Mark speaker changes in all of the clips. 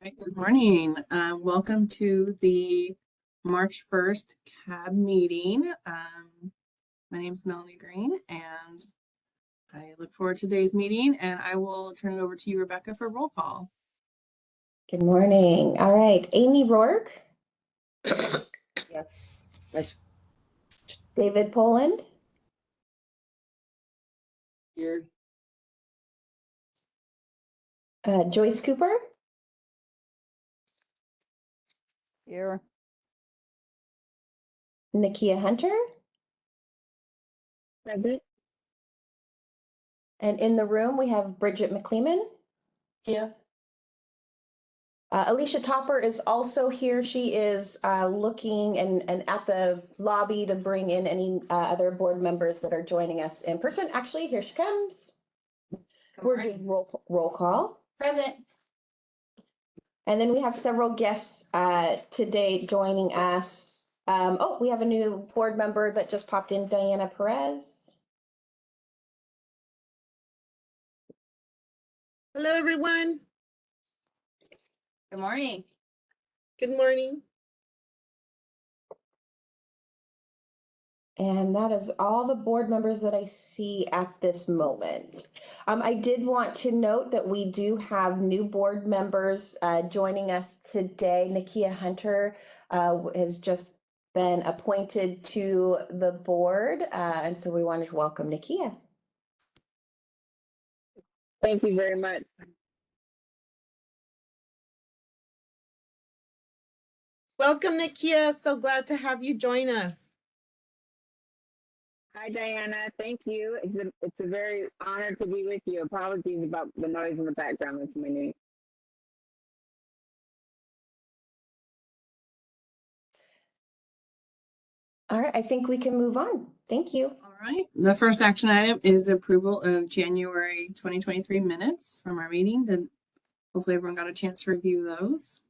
Speaker 1: Right, good morning. Welcome to the March 1st CAAB meeting. My name is Melanie Green, and I look forward to today's meeting, and I will turn it over to you, Rebecca, for roll call.
Speaker 2: Good morning. All right, Amy Rourke.
Speaker 3: Yes.
Speaker 2: David Poland.
Speaker 3: Here.
Speaker 2: Joyce Cooper.
Speaker 3: Here.
Speaker 2: Nakia Hunter.
Speaker 3: Present.
Speaker 2: And in the room, we have Bridget McLeeman.
Speaker 3: Here.
Speaker 2: Alicia Topper is also here. She is looking and at the lobby to bring in any other board members that are joining us in person. Actually, here she comes. We're doing roll call.
Speaker 4: Present.
Speaker 2: And then we have several guests today joining us. We have a new board member that just popped in, Diana Perez.
Speaker 5: Hello, everyone.
Speaker 4: Good morning.
Speaker 5: Good morning.
Speaker 2: And that is all the board members that I see at this moment. I did want to note that we do have new board members joining us today. Nakia Hunter has just been appointed to the board, and so we wanted to welcome Nakia.
Speaker 6: Thank you very much.
Speaker 5: Welcome, Nakia. So glad to have you join us.
Speaker 6: Hi, Diana. Thank you. It's a very honor to be with you. Apologies about the noise in the background. That's my name.
Speaker 2: All right, I think we can move on. Thank you.
Speaker 1: All right, the first action item is approval of January 2023 minutes from our meeting. Then hopefully everyone got a chance to review those.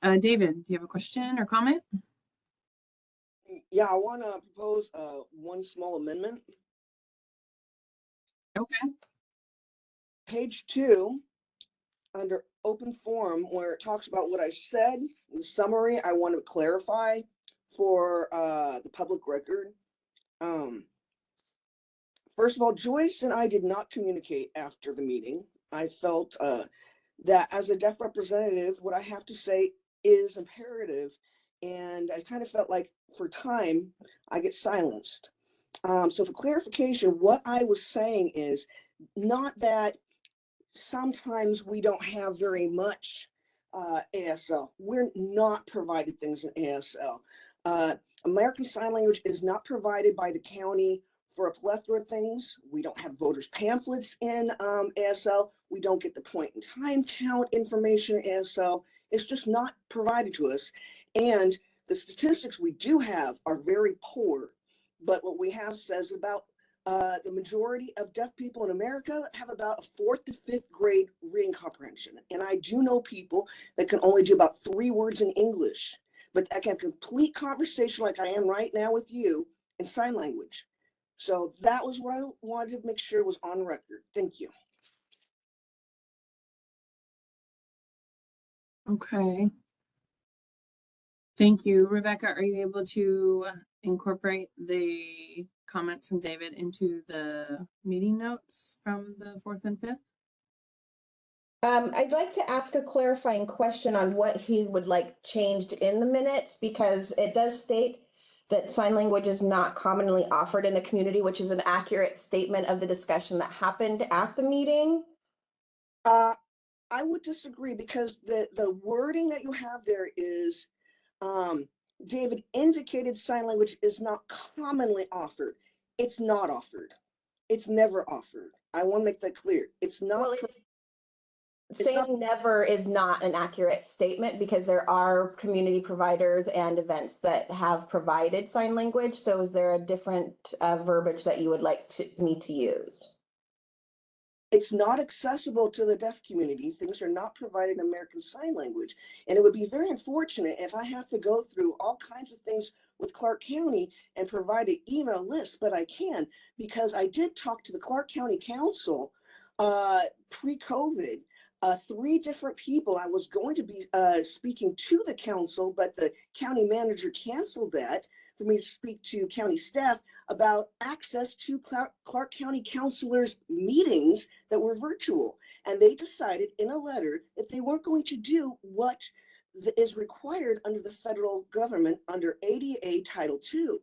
Speaker 1: David, do you have a question or comment?
Speaker 3: Yeah, I want to propose one small amendment.
Speaker 1: Okay.
Speaker 3: Page 2, under open forum, where it talks about what I said, the summary, I want to clarify for the public record. First of all, Joyce and I did not communicate after the meeting. I felt that as a deaf representative, what I have to say is imperative. And I kind of felt like for time, I get silenced. So for clarification, what I was saying is not that sometimes we don't have very much ASL. We're not provided things in ASL. American Sign Language is not provided by the county for a plethora of things. We don't have voters pamphlets in ASL. We don't get the point in time count information in ASL. It's just not provided to us. And the statistics we do have are very poor. But what we have says about the majority of deaf people in America have about a 4th to 5th grade reading comprehension. And I do know people that can only do about 3 words in English, but I can complete conversation like I am right now with you in sign language. So that was what I wanted to make sure was on record. Thank you.
Speaker 1: Okay. Thank you. Rebecca, are you able to incorporate the comments from David into the meeting notes from the 4th and 5th?
Speaker 2: I'd like to ask a clarifying question on what he would like changed in the minutes, because it does state that sign language is not commonly offered in the community, which is an accurate statement of the discussion that happened at the meeting.
Speaker 3: I would disagree, because the wording that you have there is David indicated sign language is not commonly offered. It's not offered. It's never offered. I want to make that clear. It's not.
Speaker 2: Well, saying never is not an accurate statement, because there are community providers and events that have provided sign language. So is there a different verbiage that you would like me to use?
Speaker 3: It's not accessible to the deaf community. Things are not provided in American Sign Language. And it would be very unfortunate if I have to go through all kinds of things with Clark County and provide an email list, but I can, because I did talk to the Clark County Council pre-COVID 3 different people. I was going to be speaking to the council, but the county manager canceled that for me to speak to county staff about access to Clark County councilors' meetings that were virtual. And they decided in a letter that they weren't going to do what is required under the federal government under ADA Title II.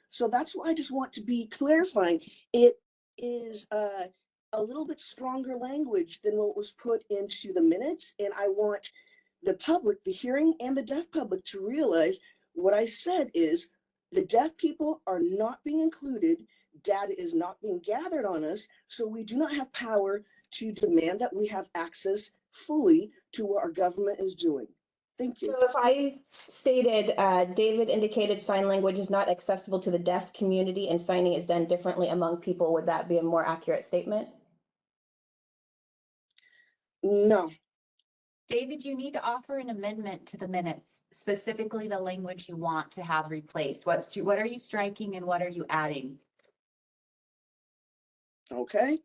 Speaker 3: So that's why I just want to be clarifying. It is a little bit stronger language than what was put into the minutes. And I want the public, the hearing and the deaf public, to realize what I said is the deaf people are not being included. Data is not being gathered on us. So we do not have power to demand that we have access fully to what our government is doing. Thank you.
Speaker 2: So if I stated, David indicated sign language is not accessible to the deaf community and signing is done differently among people, would that be a more accurate statement?
Speaker 3: No.
Speaker 4: David, you need to offer an amendment to the minutes, specifically the language you want to have replaced. What are you striking and what are you adding?
Speaker 3: Okay.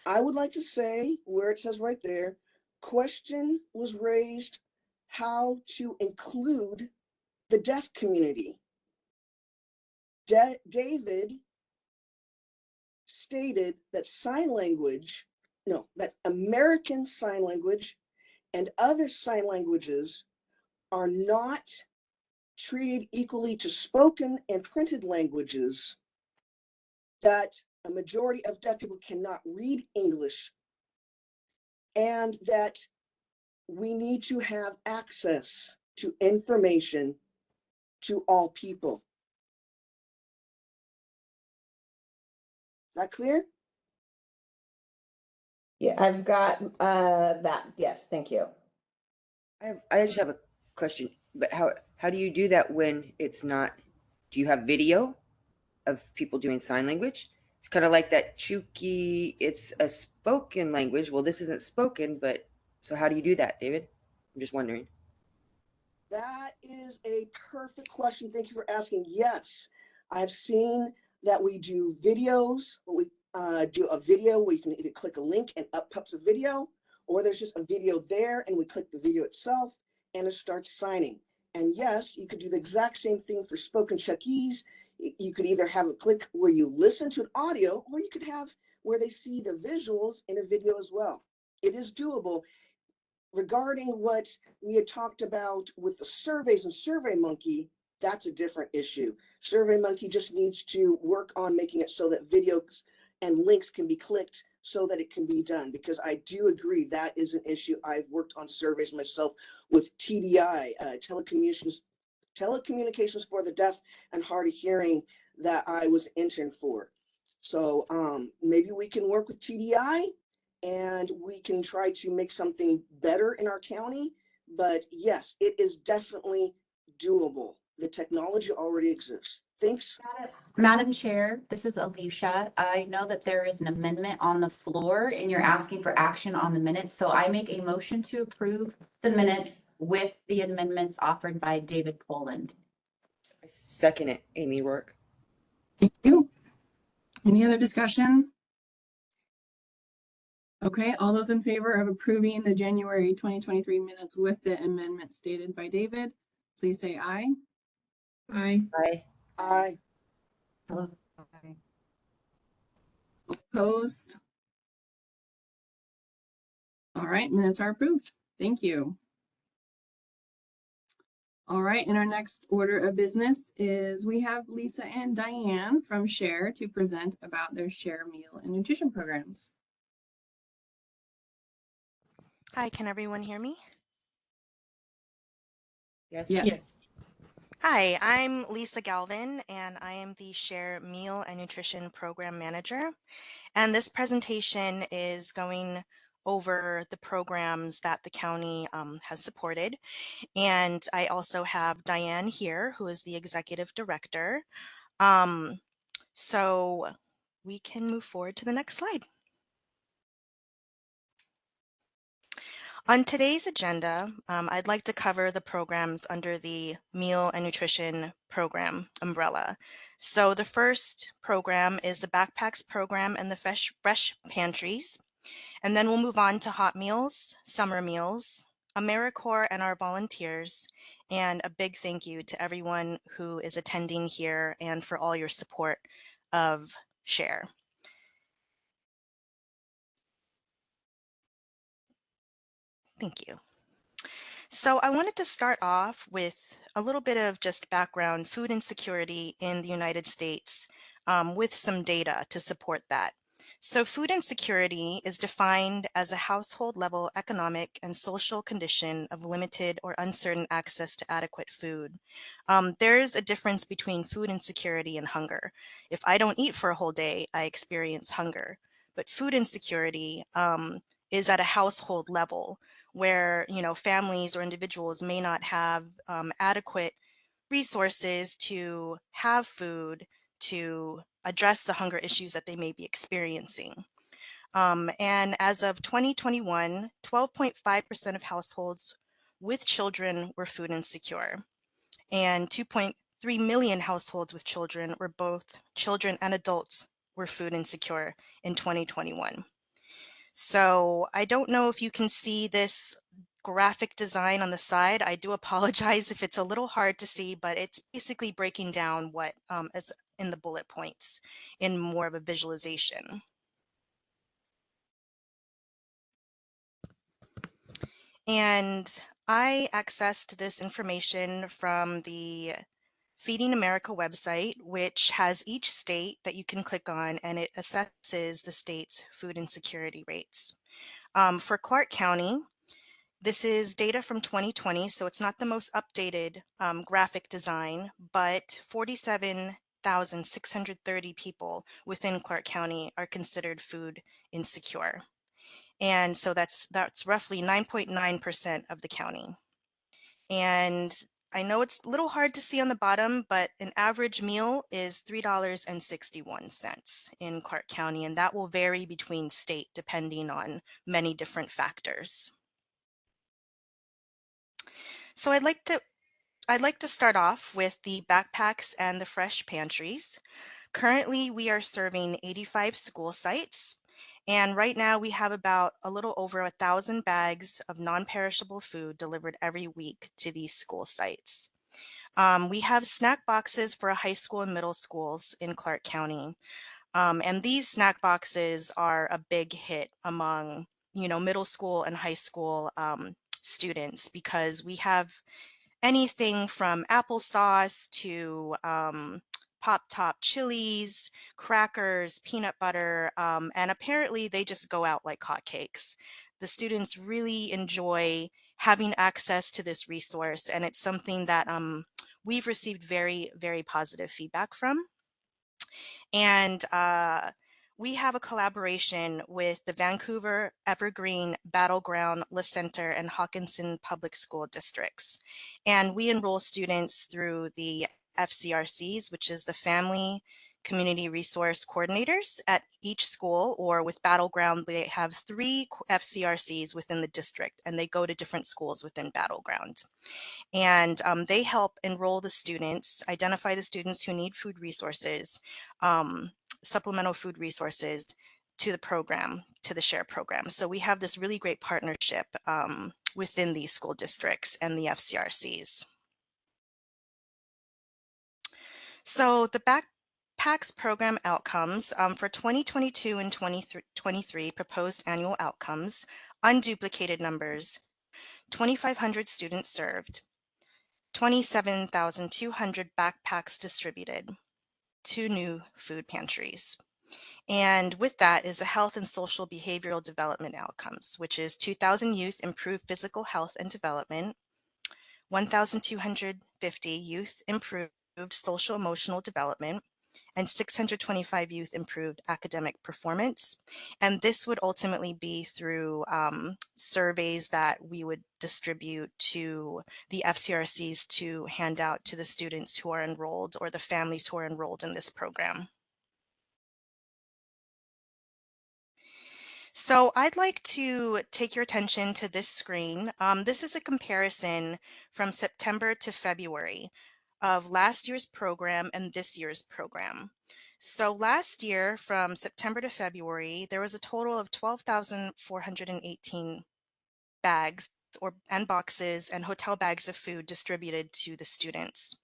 Speaker 3: I would like to say where it says right there, question was raised how to include the deaf community. David stated that that American Sign Language and other sign languages are not treated equally to spoken and printed languages, that a majority of deaf people cannot read English, and that we need to have access to information to all people. Is that clear?
Speaker 2: Yeah, I've got that. Yes, thank you.
Speaker 7: I just have a question. But how do you do that when it's not? Do you have video of people doing sign language? It's kind of like that Chuki. It's a spoken language. Well, this isn't spoken, but so how do you do that, David? I'm just wondering.
Speaker 3: That is a perfect question. Thank you for asking. Yes, I've seen that we do videos. We do a video where you can either click a link and up pops a video, or there's just a video there and we click the video itself and it starts signing. And yes, you could do the exact same thing for spoken Chuckese. You could either have a click where you listen to an audio, or you could have where they see the visuals in a video as well. It is doable. Regarding what we had talked about with the surveys and SurveyMonkey, that's a different issue. SurveyMonkey just needs to work on making it so that videos and links can be clicked so that it can be done, because I do agree that is an issue. I've worked on surveys myself with TDI, telecommunications for the deaf and hard of hearing, that I was intern for. So maybe we can work with TDI and we can try to make something better in our county. But yes, it is definitely doable. The technology already exists. Thanks.
Speaker 4: Madam Chair, this is Alicia. I know that there is an amendment on the floor and you're asking for action on the minutes. So I make a motion to approve the minutes with the amendments offered by David Poland.
Speaker 7: I second it, Amy Rourke.
Speaker 1: Thank you. Any other discussion? Okay, all those in favor of approving the January 2023 minutes with the amendment stated by David, please say aye.
Speaker 5: Aye.
Speaker 7: Aye.
Speaker 3: Aye.
Speaker 4: Hello.
Speaker 1: Opposed? All right, minutes are approved. Thank you. All right, and our next order of business is we have Lisa and Diane from SHARE to present about their SHARE meal and nutrition programs.
Speaker 8: Hi, can everyone hear me?
Speaker 7: Yes.
Speaker 1: Yes.
Speaker 8: Hi, I'm Lisa Galvin, and I am the SHARE Meal and Nutrition Program Manager. And this presentation is going over the programs that the county has supported. And I also have Diane here, who is the Executive Director. So we can move forward to the next slide. On today's agenda, I'd like to cover the programs under the Meal and Nutrition Program umbrella. So the first program is the Backpacks Program and the Fresh Pantries. And then we'll move on to hot meals, summer meals, AmeriCorps and our volunteers, and a big thank you to everyone who is attending here and for all your support of SHARE. Thank you. So I wanted to start off with a little bit of just background food insecurity in the United States with some data to support that. So food insecurity is defined as a household level economic and social condition of limited or uncertain access to adequate food. There's a difference between food insecurity and hunger. If I don't eat for a whole day, I experience hunger. But food insecurity is at a household level where, you know, families or individuals may not have adequate resources to have food to address the hunger issues that they may be experiencing. And as of 2021, 12.5% of households with children were food insecure, and 2.3 million households with children were both children and adults were food insecure in 2021. So I don't know if you can see this graphic design on the side. I do apologize if it's a little hard to see, but it's basically breaking down what is in the bullet points in more of a visualization. And I accessed this information from the Feeding America website, which has each state that you can click on, and it assesses the state's food insecurity rates. For Clark County, this is data from 2020, so it's not the most updated graphic design, but 47,630 people within Clark County are considered food insecure. And so that's roughly 9.9% of the county. And I know it's a little hard to see on the bottom, but an average meal is $3.61 in Clark County, and that will vary between state depending on many different factors. So I'd like to start off with the backpacks and the fresh pantries. Currently, we are serving 85 school sites, and right now we have about a little over 1,000 bags of non-perishable food delivered every week to these school sites. We have snack boxes for high school and middle schools in Clark County, and these snack boxes are a big hit among, you know, middle school and high school students, because we have anything from applesauce to pop top chilies, crackers, peanut butter, and apparently they just go out like hotcakes. The students really enjoy having access to this resource, and it's something that we've received very, very positive feedback from. And we have a collaboration with the Vancouver, Evergreen, Battleground, La Center, and Hawkinson Public School Districts. And we enroll students through the FCRCs, which is the Family Community Resource Coordinators at each school, or with Battleground, they have 3 FCRCs within the district, and they go to different schools within Battleground. And they help enroll the students, identify the students who need food resources, supplemental food resources to the program, to the SHARE program. So we have this really great partnership within these school districts and the FCRCs. So the backpacks program outcomes for 2022 and 2023 proposed annual outcomes, unduplicated numbers, 2,500 students served, 27,200 backpacks distributed, 2 new food pantries. And with that is the health and social behavioral development outcomes, which is 2,000 youth improved physical health and development, 1,250 youth improved social emotional development, and 625 youth improved academic performance. And this would ultimately be through surveys that we would distribute to the FCRCs to hand out to the students who are enrolled or the families who are enrolled in this program. So I'd like to take your attention to this screen. This is a comparison from September to February of last year's program and this year's program. So last year, from September to February, there was a total of 12,418 bags and boxes and hotel bags of food distributed to the students.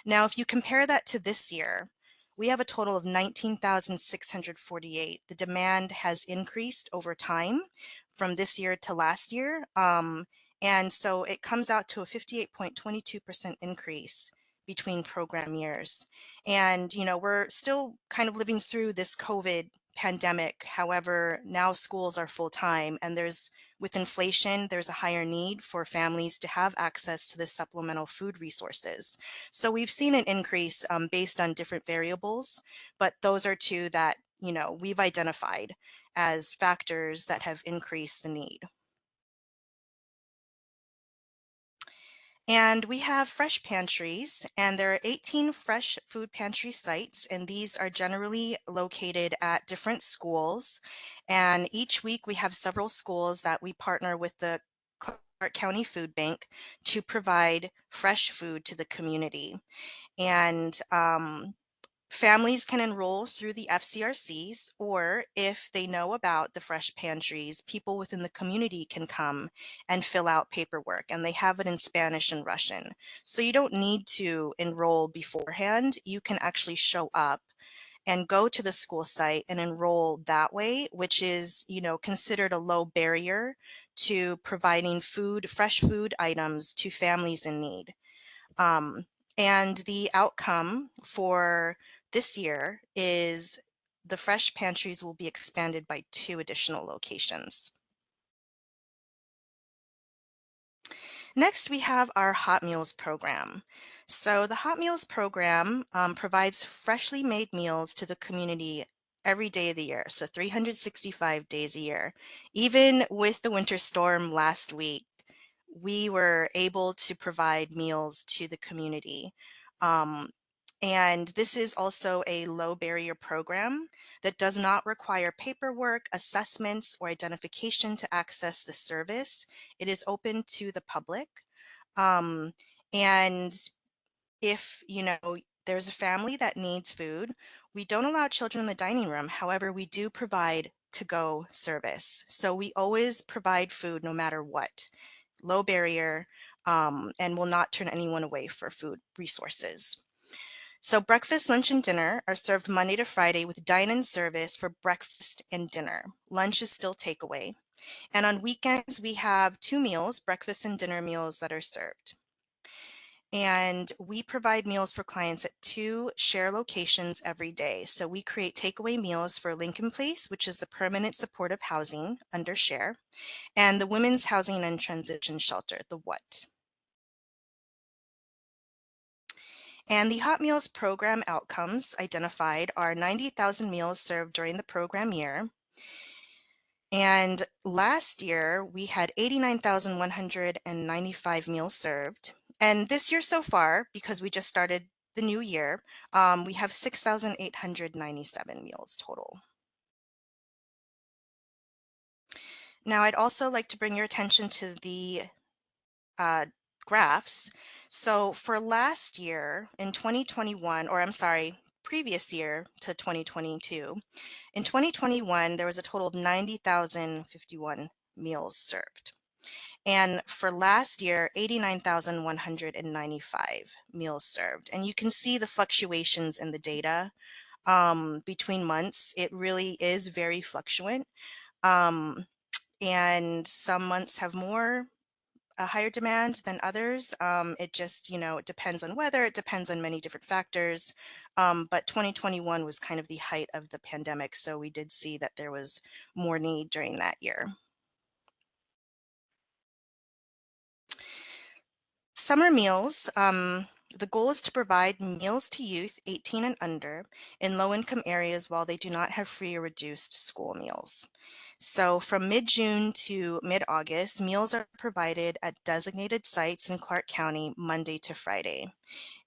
Speaker 8: Now, if you compare that to this year, we have a total of 19,648. The demand has increased over time from this year to last year. And so it comes out to a 58.22% increase between program years. And, you know, we're still kind of living through this COVID pandemic. However, now schools are full time, and with inflation, there's a higher need for families to have access to the supplemental food resources. So we've seen an increase based on different variables, but those are two that, you know, we've identified as factors that have increased the need. And we have fresh pantries, and there are 18 fresh food pantry sites, and these are generally located at different schools. And each week we have several schools that we partner with the Clark County Food Bank to provide fresh food to the community. And families can enroll through the FCRCs, or if they know about the fresh pantries, people within the community can come and fill out paperwork, and they have it in Spanish and Russian. So you don't need to enroll beforehand. You can actually show up and go to the school site and enroll that way, which is, you know, considered a low barrier to providing food, fresh food items to families in need. And the outcome for this year is the fresh pantries will be expanded by 2 additional locations. Next, we have our Hot Meals program. So the Hot Meals program provides freshly made meals to the community every day of the year, so 365 days a year. Even with the winter storm last week, we were able to provide meals to the community. And this is also a low barrier program that does not require paperwork, assessments, or identification to access the service. It is open to the public. And if, you know, there's a family that needs food, we don't allow children in the dining room. However, we do provide to-go service. So we always provide food no matter what. Low barrier, and will not turn anyone away for food resources. So breakfast, lunch, and dinner are served Monday to Friday with dine-in service for breakfast and dinner. Lunch is still takeaway. And on weekends, we have 2 meals, breakfast and dinner meals, that are served. And we provide meals for clients at 2 share locations every day. So we create takeaway meals for Lincoln Place, which is the permanent supportive housing under share, and the Women's Housing and Transition Shelter, the WHAT. And the Hot Meals program outcomes identified are 90,000 meals served during the program year. And last year, we had 89,195 meals served. And this year so far, because we just started the new year, we have 6,897 meals total. Now, I'd also like to bring your attention to the graphs. So for last year in 2021, or I'm sorry, previous year to 2022, in 2021, there was a total of 90,051 meals served. And for last year, 89,195 meals served. And you can see the fluctuations in the data between months. It really is very fluctuant. And some months have a higher demand than others. It just, you know, it depends on weather, it depends on many different factors. But 2021 was kind of the height of the pandemic, so we did see that there was more need during that year. Summer meals. The goal is to provide meals to youth 18 and under in low-income areas while they do not have free or reduced school meals. So from mid-June to mid-August, meals are provided at designated sites in Clark County Monday to Friday.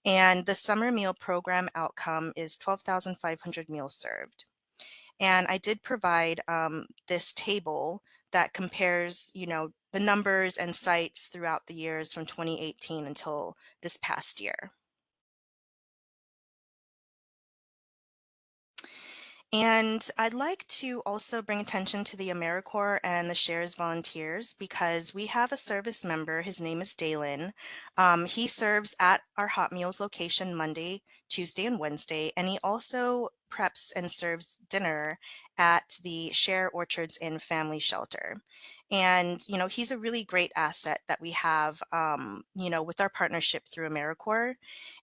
Speaker 8: And the summer meal program outcome is 12,500 meals served. And I did provide this table that compares, you know, the numbers and sites throughout the years from 2018 until this past year. And I'd like to also bring attention to the AmeriCorps and the Shares volunteers because we have a service member. His name is Dalen. He serves at our Hot Meals location Monday, Tuesday, and Wednesday, and he also preps and serves dinner at the Share Orchards Inn Family Shelter. And, he's a really great asset that we have, with our partnership through AmeriCorps.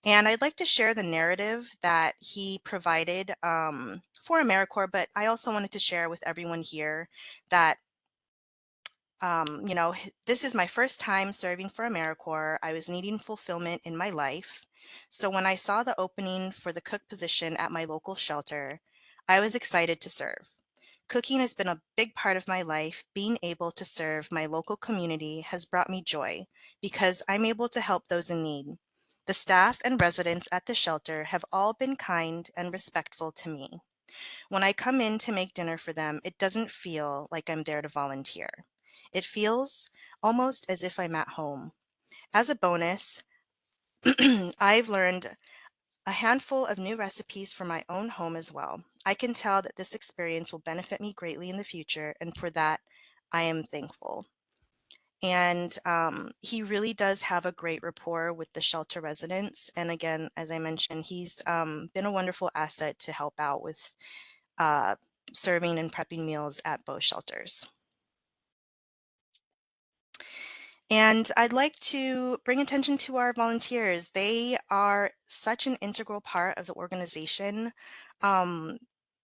Speaker 8: And I'd like to share the narrative that he provided for AmeriCorps, but I also wanted to share with everyone here that, this is my first time serving for AmeriCorps. I was needing fulfillment in my life. So when I saw the opening for the cook position at my local shelter, I was excited to serve. Cooking has been a big part of my life. Being able to serve my local community has brought me joy because I'm able to help those in need. The staff and residents at the shelter have all been kind and respectful to me. When I come in to make dinner for them, it doesn't feel like I'm there to volunteer. It feels almost as if I'm at home. As a bonus, I've learned a handful of new recipes for my own home as well. I can tell that this experience will benefit me greatly in the future, and for that, I am thankful. And he really does have a great rapport with the shelter residents. And again, as I mentioned, he's been a wonderful asset to help out with uh, serving and prepping meals at both shelters. And I'd like to bring attention to our volunteers. They are such an integral part of the organization.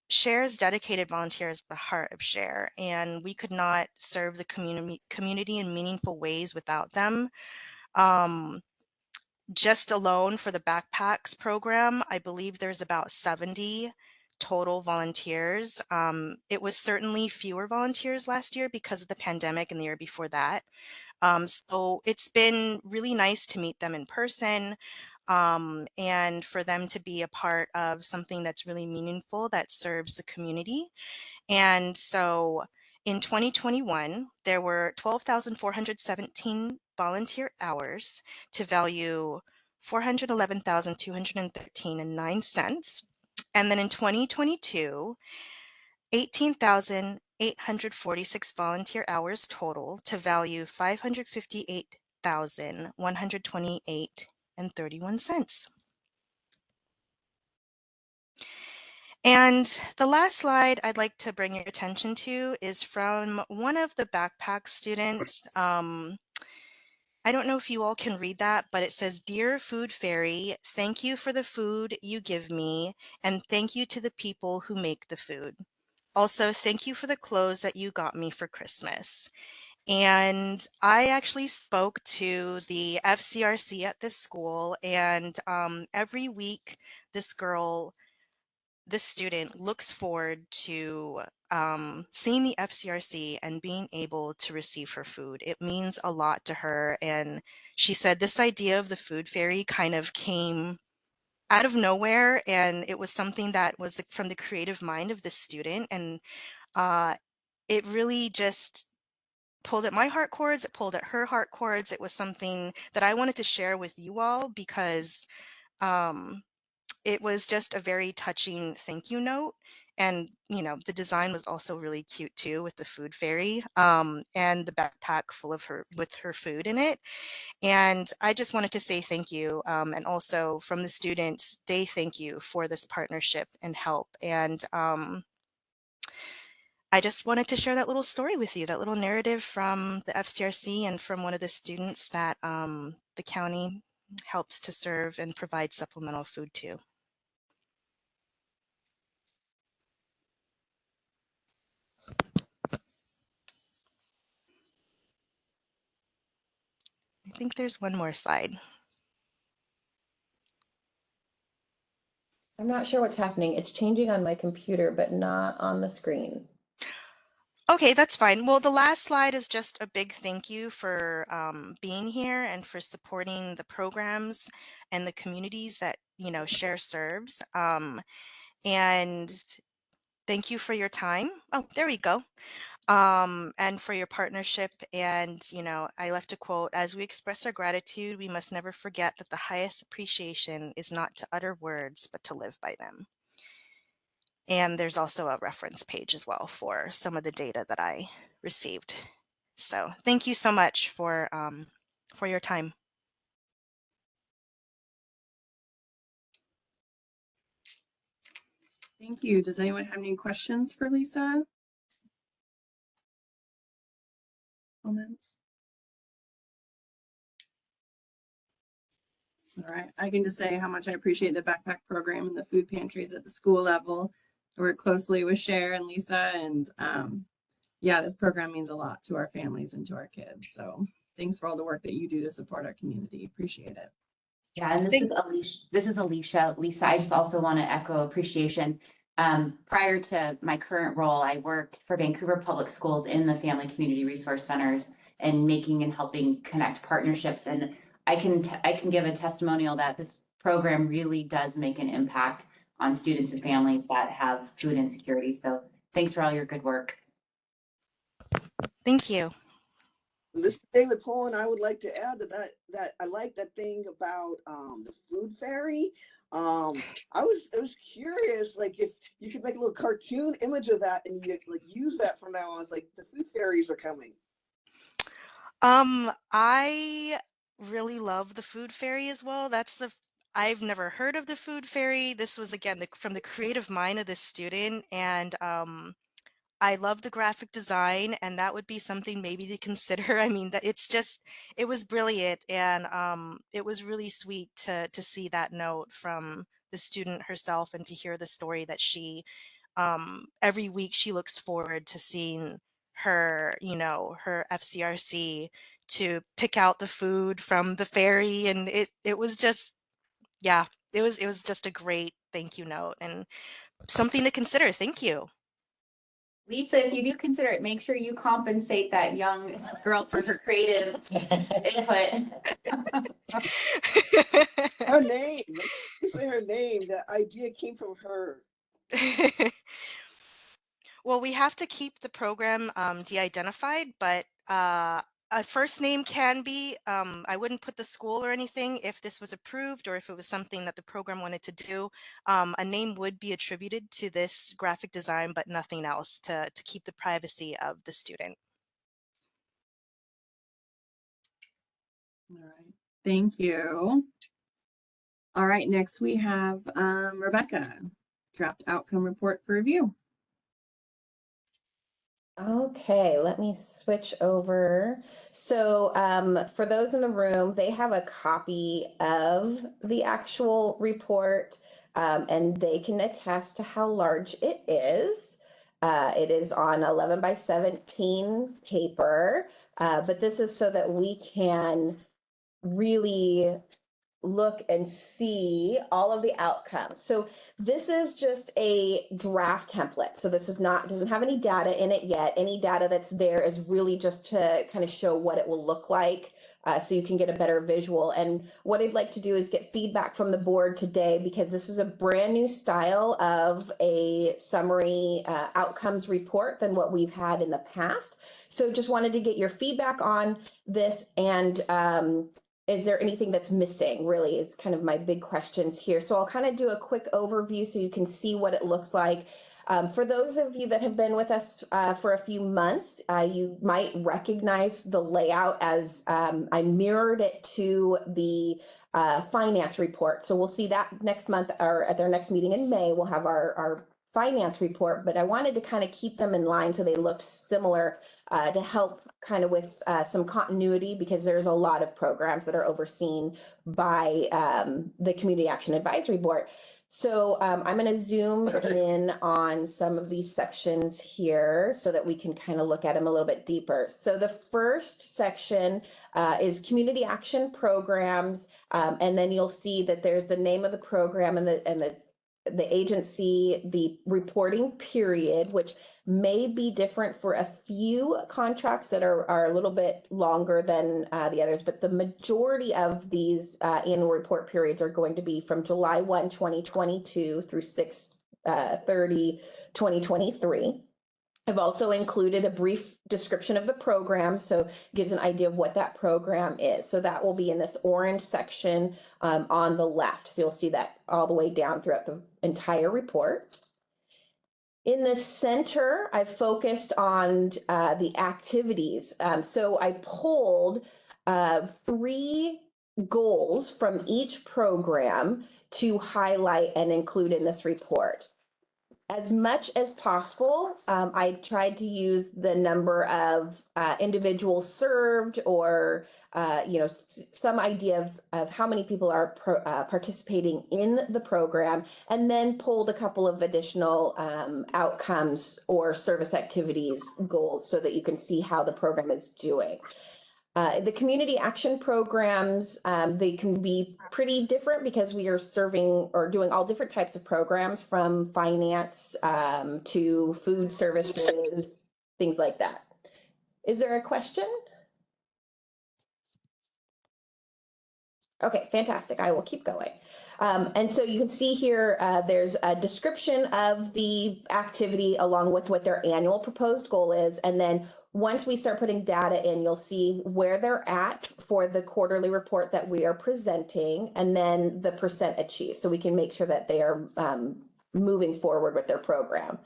Speaker 8: Share's dedicated volunteers at the heart of Share, and we could not serve the community in meaningful ways without them. Just alone for the backpacks program, I believe there's about 70 total volunteers. It was certainly fewer volunteers last year because of the pandemic and the year before that. So it's been really nice to meet them in person and for them to be a part of something that's really meaningful that serves the community. And so in 2021, there were 12,417 volunteer hours to value 411,213 and 9 cents. And then in 2022, 18,846 volunteer hours total to value 558,128 and 31 cents. And the last slide I'd like to bring your attention to is from one of the backpack students. I don't know if you all can read that, but it says, "Dear Food Fairy, thank you for the food you give me, and thank you to the people who make the food. Also, thank you for the clothes that you got me for Christmas." And I actually spoke to the FCRC at this school, and every week this student looks forward to seeing the FCRC and being able to receive her food. It means a lot to her. And she said this idea of the food fairy kind of came out of nowhere. And it was something that was from the creative mind of the student. And uh, it really just pulled at my heart chords. It pulled at her heart chords. It was something that I wanted to share with you all because um, it was just a very touching thank you note. And, the design was also really cute too with the food fairy and the backpack full of with her food in it. And I just wanted to say thank you. And also from the students, they thank you for this partnership and help. And I just wanted to share that little story with you, that little narrative from the FCRC and from one of the students that the county helps to serve and provide supplemental food to. I think there's one more slide.
Speaker 2: I'm not sure what's happening. It's changing on my computer, but not on the screen.
Speaker 8: Okay, that's fine. Well, the last slide is just a big thank you for being here and for supporting the programs and the communities that, Share serves. And thank you for your time. Oh, there we go. And for your partnership. And, I left a quote, "As we express our gratitude, we must never forget that the highest appreciation is not to utter words, but to live by them." And there's also a reference page as well for some of the data that I received. So thank you so much for your time.
Speaker 1: Thank you. Does anyone have any questions for Lisa? Comments? All right, I can just say how much I appreciate the backpack program and the food pantries at the school level. I work closely with Cher and Lisa, and yeah, this program means a lot to our families and to our kids. So thanks for all the work that you do to support our community. Appreciate it.
Speaker 4: Yeah, and this is Alicia. Lisa, I just also want to echo appreciation. Prior to my current role, I worked for Vancouver Public Schools in the Family Community Resource Centers and making and helping connect partnerships. And I can give a testimonial that this program really does make an impact on students and families that have food insecurity. So thanks for all your good work.
Speaker 8: Thank you.
Speaker 3: This is David Poland. I would like to add that I like that thing about the food fairy. I was curious, like if you could make a little cartoon image of that and you like use that from now on. It's like the food fairies are coming.
Speaker 8: I really love the food fairy as well. I've never heard of the food fairy. This was again from the creative mind of this student, and I love the graphic design, and that would be something maybe to consider. I mean, that it was brilliant, and it was really sweet to see that note from the student herself and to hear the story that she every week she looks forward to seeing her, her FCRC to pick out the food from the fairy, and it was just, yeah, it was just a great thank you note and something to consider. Thank you.
Speaker 4: Lisa, if you do consider it, make sure you compensate that young girl for her creative input.
Speaker 3: Her name, let me say her name. The idea came from her.
Speaker 8: Well, we have to keep the program de-identified, but a first name can be, I wouldn't put the school or anything if this was approved or if it was something that the program wanted to do. A name would be attributed to this graphic design, but nothing else to keep the privacy of the student.
Speaker 1: All right, thank you. All right, next we have Rebecca, draft outcome report for review.
Speaker 2: Okay, let me switch over. So for those in the room, they have a copy of the actual report and they can attest to how large it is. It is on 11 by 17 paper, but this is so that we can really look and see all of the outcomes. So this is just a draft template. So this is not, doesn't have any data in it yet. Any data that's there is really just to kind of show what it will look like so you can get a better visual. And what I'd like to do is get feedback from the board today because this is a brand new style of a summary outcomes report than what we've had in the past. So just wanted to get your feedback on this and is there anything that's missing really is kind of my big questions here. So I'll kind of do a quick overview so you can see what it looks like. For those of you that have been with us for a few months, you might recognize the layout as I mirrored it to the finance report. So we'll see that next month or at their next meeting in May, we'll have our finance report, but I wanted to kind of keep them in line so they looked similar to help kind of with some continuity because there's a lot of programs that are overseen by the Community Action Advisory Board. So I'm going to zoom in on some of these sections here so that we can kind of look at them a little bit deeper. So the first section is community action programs, and then you'll see that there's the name of the program and the agency, the reporting period, which may be different for a few contracts that are a little bit longer than the others, but the majority of these annual report periods are going to be from July 1, 2022 through 6/30/2023. I've also included a brief description of the program, so it gives an idea of what that program is. So that will be in this orange section on the left. So you'll see that all the way down throughout the entire report. In the center, I focused on the activities. So I pulled 3 goals from each program to highlight and include in this report. As much as possible, I tried to use the number of individuals served, or some idea of how many people are participating in the program, and then pulled a couple of additional outcomes or service activities goals so that you can see how the program is doing. The community action programs, they can be pretty different because we are serving or doing all different types of programs, from finance to food services, things like that. Is there a question? Okay, fantastic. I will keep going. And so you can see here, there's a description of the activity along with what their annual proposed goal is. And then once we start putting data in, you'll see where they're at for the quarterly report that we are presenting, and then the percent achieved. So we can make sure that they are moving forward with their program.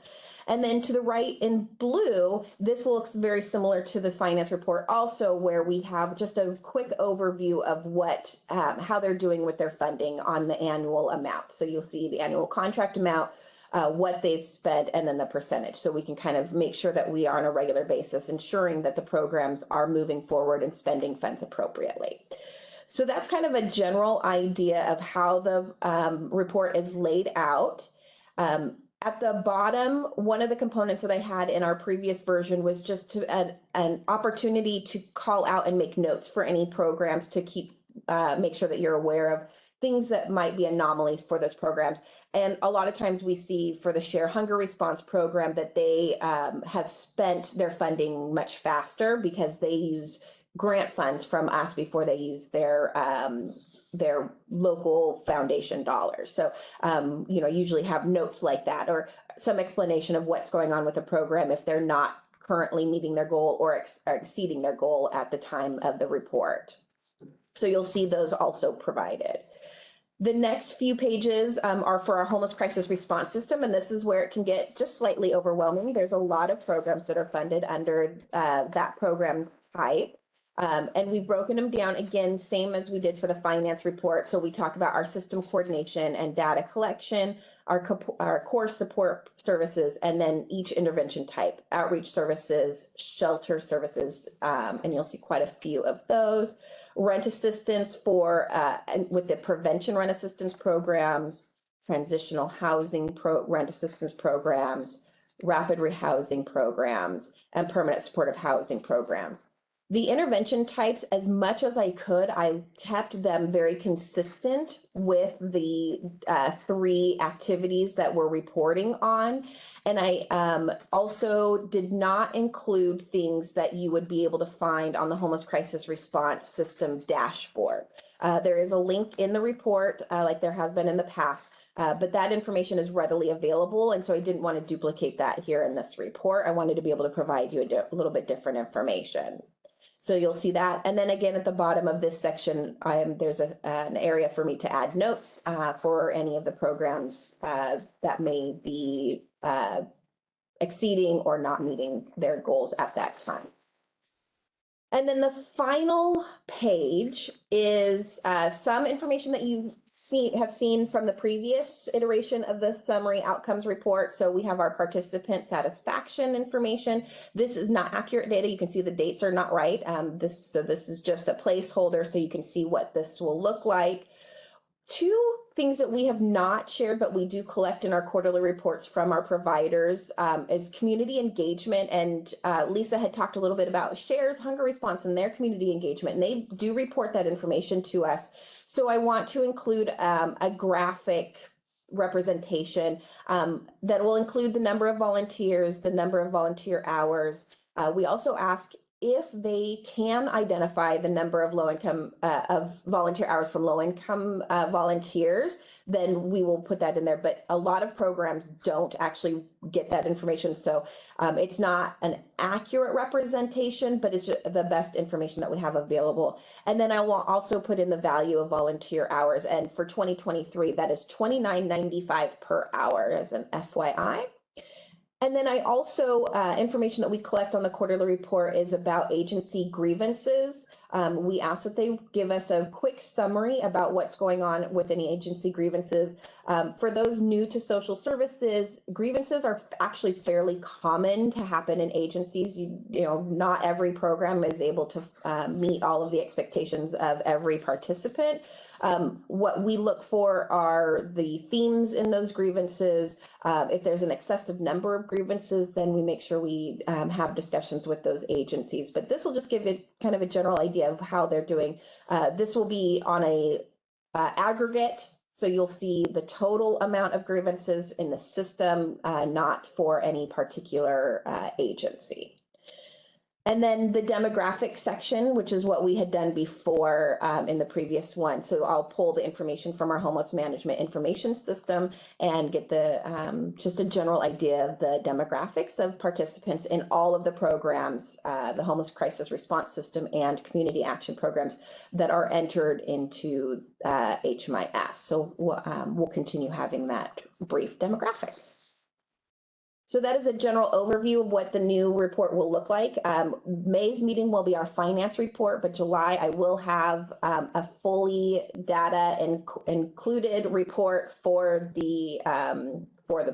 Speaker 2: And then to the right in blue, this looks very similar to the finance report also, where we have just a quick overview of what, how they're doing with their funding on the annual amount. So you'll see the annual contract amount, what they've spent, and then the percentage. So we can kind of make sure that we are on a regular basis ensuring that the programs are moving forward and spending funds appropriately. So that's kind of a general idea of how the report is laid out. At the bottom, one of the components that I had in our previous version was just to an opportunity to call out and make notes for any programs to make sure that you're aware of things that might be anomalies for those programs. And a lot of times we see for the Share Hunger Response program that they have spent their funding much faster because they use grant funds from us before they use their local foundation dollars. So, usually have notes like that, or some explanation of what's going on with the program if they're not currently meeting their goal or exceeding their goal at the time of the report. So you'll see those also provided. The next few pages are for our homeless crisis response system, and this is where it can get just slightly overwhelming. There's a lot of programs that are funded under that program type. And we've broken them down again, same as we did for the finance report. So we talk about our system coordination and data collection, our core support services, and then each intervention type, outreach services, shelter services, and you'll see quite a few of those. Rent assistance for, with the prevention rent assistance programs, transitional housing rent assistance programs, rapid rehousing programs, and permanent supportive housing programs. The intervention types, as much as I could, I kept them very consistent with the 3 activities that we're reporting on. And I also did not include things that you would be able to find on the Homeless Crisis Response System dashboard. There is a link in the report, like there has been in the past, but that information is readily available. And so I didn't want to duplicate that here in this report. I wanted to be able to provide you a little bit different information. So you'll see that. And then again, at the bottom of this section, there's an area for me to add notes for any of the programs that may be exceeding or not meeting their goals at that time. And then the final page is some information that you have seen from the previous iteration of the summary outcomes report. So we have our participant satisfaction information. This is not accurate data. You can see the dates are not right. So this is just a placeholder so you can see what this will look like. 2 things that we have not shared, but we do collect in our quarterly reports from our providers is community engagement. And Lisa had talked a little bit about Share's Hunger Response and their community engagement, and they do report that information to us. So I want to include a graphic representation that will include the number of volunteers, the number of volunteer hours. We also ask if they can identify the number of low-income of volunteer hours from low-income volunteers, then we will put that in there. But a lot of programs don't actually get that information. So it's not an accurate representation, but it's just the best information that we have available. And then I will also put in the value of volunteer hours. And for 2023, that is $29.95 per hour as an FYI. And then I also, information that we collect on the quarterly report is about agency grievances. We ask that they give us a quick summary about what's going on with any agency grievances. For those new to social services, grievances are actually fairly common to happen in agencies. You know, not every program is able to meet all of the expectations of every participant. What we look for are the themes in those grievances. If there's an excessive number of grievances, then we make sure we have discussions with those agencies. But this will just give it kind of a general idea of how they're doing. This will be on a aggregate. So you'll see the total amount of grievances in the system, not for any particular agency. And then the demographic section, which is what we had done before in the previous one. So I'll pull the information from our homeless management information system and get the just a general idea of the demographics of participants in all of the programs, the homeless crisis response system and community action programs that are entered into HMIS. So we'll continue having that brief demographic. So that is a general overview of what the new report will look like. May's meeting will be our finance report, but July I will have a fully data included report for the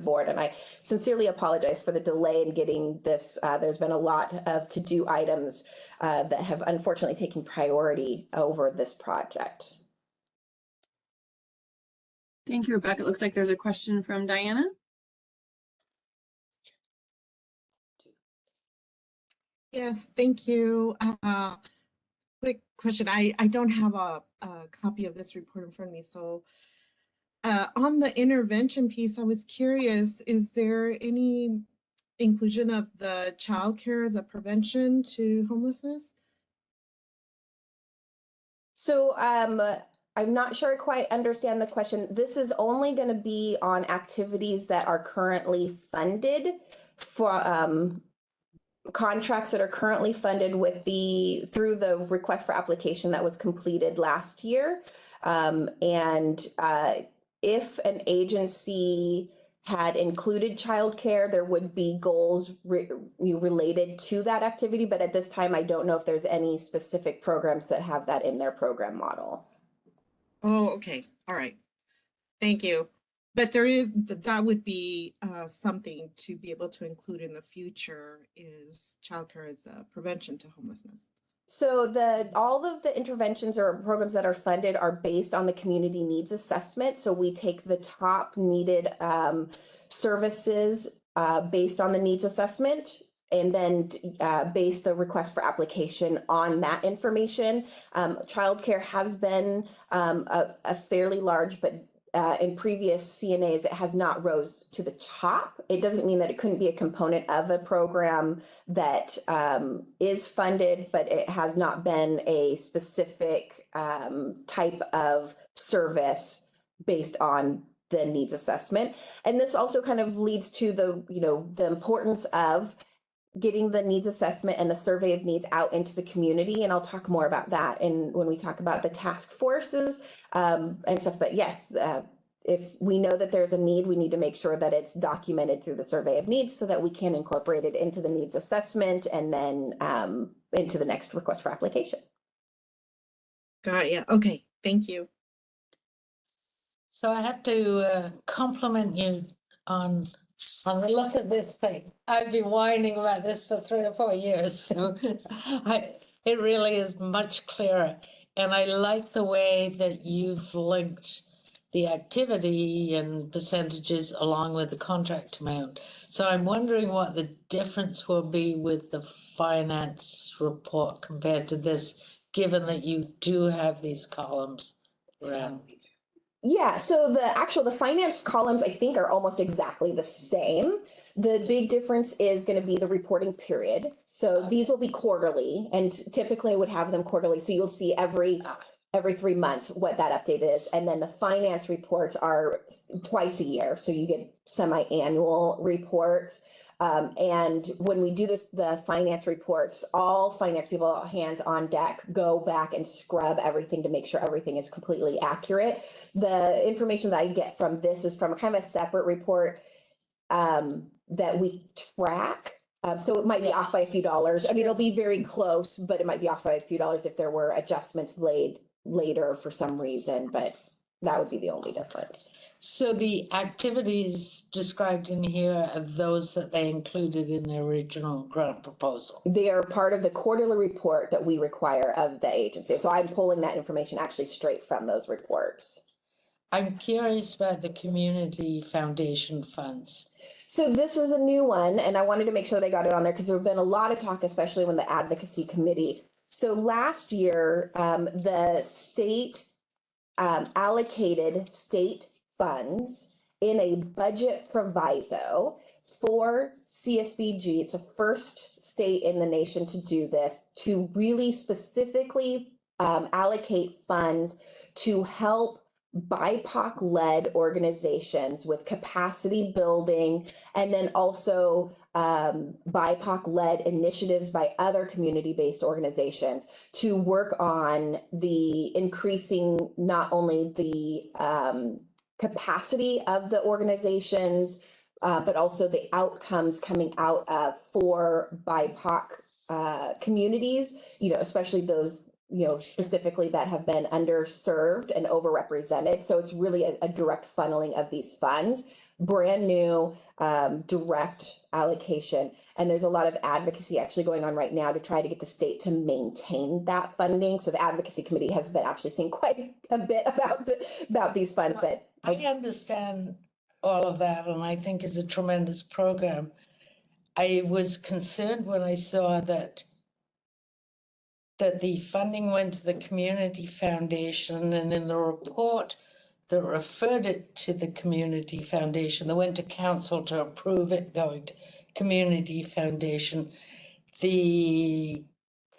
Speaker 2: board. And I sincerely apologize for the delay in getting this. There's been a lot of to-do items that have unfortunately taken priority over this project.
Speaker 1: Thank you, Rebecca. It looks like there's a question from Diana.
Speaker 5: Yes, thank you. Quick question. I don't have a copy of this report in front of me. So on the intervention piece, I was curious, is there any inclusion of the childcare as a prevention to homelessness?
Speaker 2: So I'm not sure I quite understand the question. This is only going to be on activities that are currently funded for contracts that are currently funded with through the request for application that was completed last year. If an agency had included childcare, there would be goals related to that activity. But at this time, I don't know if there's any specific programs that have that in their program model.
Speaker 5: Oh, okay. All right. Thank you. But that would be something to be able to include in the future, is childcare as a prevention to homelessness.
Speaker 2: So all of the interventions or programs that are funded are based on the community needs assessment. So we take the top needed services based on the needs assessment, and then base the request for application on that information. Childcare has been a fairly large, but in previous CNAs, it has not rose to the top. It doesn't mean that it couldn't be a component of a program that is funded, but it has not been a specific type of service based on the needs assessment. And this also kind of leads to the importance of getting the needs assessment and the survey of needs out into the community. And I'll talk more about that when we talk about the task forces and stuff. But yes, if we know that there's a need, we need to make sure that it's documented through the survey of needs so that we can incorporate it into the needs assessment and then into the next request for application.
Speaker 5: Got it. Yeah. Okay. Thank you.
Speaker 9: So I have to compliment you on the look at this thing. I've been whining about this for 3 or 4 years, so it really is much clearer. And I like the way that you've linked the activity and percentages along with the contract amount. So I'm wondering what the difference will be with the finance report compared to this, given that you do have these columns around.
Speaker 2: Yeah, so the finance columns, I think, are almost exactly the same. The big difference is going to be the reporting period. So these will be quarterly, and typically I would have them quarterly. So you'll see every 3 months what that update is. And then the finance reports are twice a year. So you get semi-annual reports. And when we do the finance reports, all finance people, hands on deck, go back and scrub everything to make sure everything is completely accurate. The information that I get from this is from kind of a separate report that we track. So it might be off by a few dollars. I mean, it'll be very close, but it might be off by a few dollars if there were adjustments laid later for some reason, but that would be the only difference.
Speaker 9: So the activities described in here are those that they included in the original grant proposal?
Speaker 2: They are part of the quarterly report that we require of the agency. So I'm pulling that information actually straight from those reports.
Speaker 9: I'm curious about the community foundation funds.
Speaker 2: So this is a new one, and I wanted to make sure that I got it on there because there have been a lot of talk, especially when the advocacy committee. So last year, the state allocated state funds in a budget proviso for CSBG. It's the first state in the nation to do this, to really specifically allocate funds to help BIPOC-led organizations with capacity building, and then also BIPOC-led initiatives by other community-based organizations to work on the increasing not only the capacity of the organizations, but also the outcomes coming out of for BIPOC communities, especially those specifically that have been underserved and overrepresented. So it's really a direct funneling of these funds, brand new direct allocation. And there's a lot of advocacy actually going on right now to try to get the state to maintain that funding. So the advocacy committee has been actually seeing quite a bit about these funds. But
Speaker 9: I understand all of that, and I think it's a tremendous program. I was concerned when I saw that the funding went to the community foundation, and in the report that referred it to the community foundation, that went to council to approve it going to community foundation, the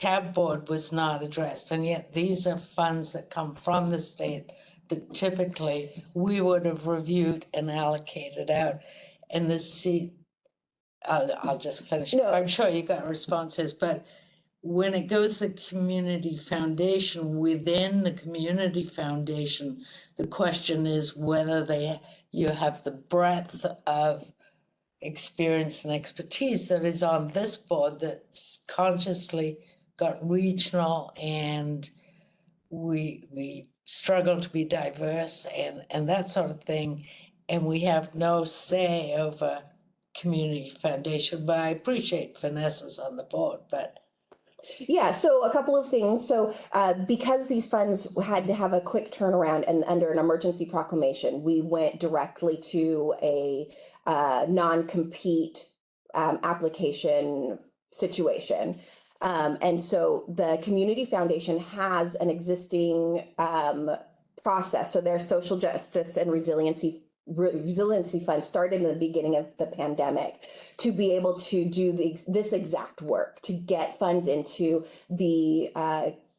Speaker 9: CAAB board was not addressed, and yet these are funds that come from the state that typically we would have reviewed and allocated out. And I'll just finish.
Speaker 2: No.
Speaker 9: I'm sure you got responses, but when it goes to the community foundation, within the community foundation, the question is whether you have the breadth of experience and expertise that is on this board that's consciously got regional, and we struggle to be diverse and that sort of thing, and we have no say over community foundation. But I appreciate Vanessa's on the board, but
Speaker 2: yeah, so a couple of things. So because these funds had to have a quick turnaround and under an emergency proclamation, we went directly to a non-compete application situation. And so the Community Foundation has an existing process. So their social justice and resiliency fund started in the beginning of the pandemic to be able to do this exact work, to get funds into the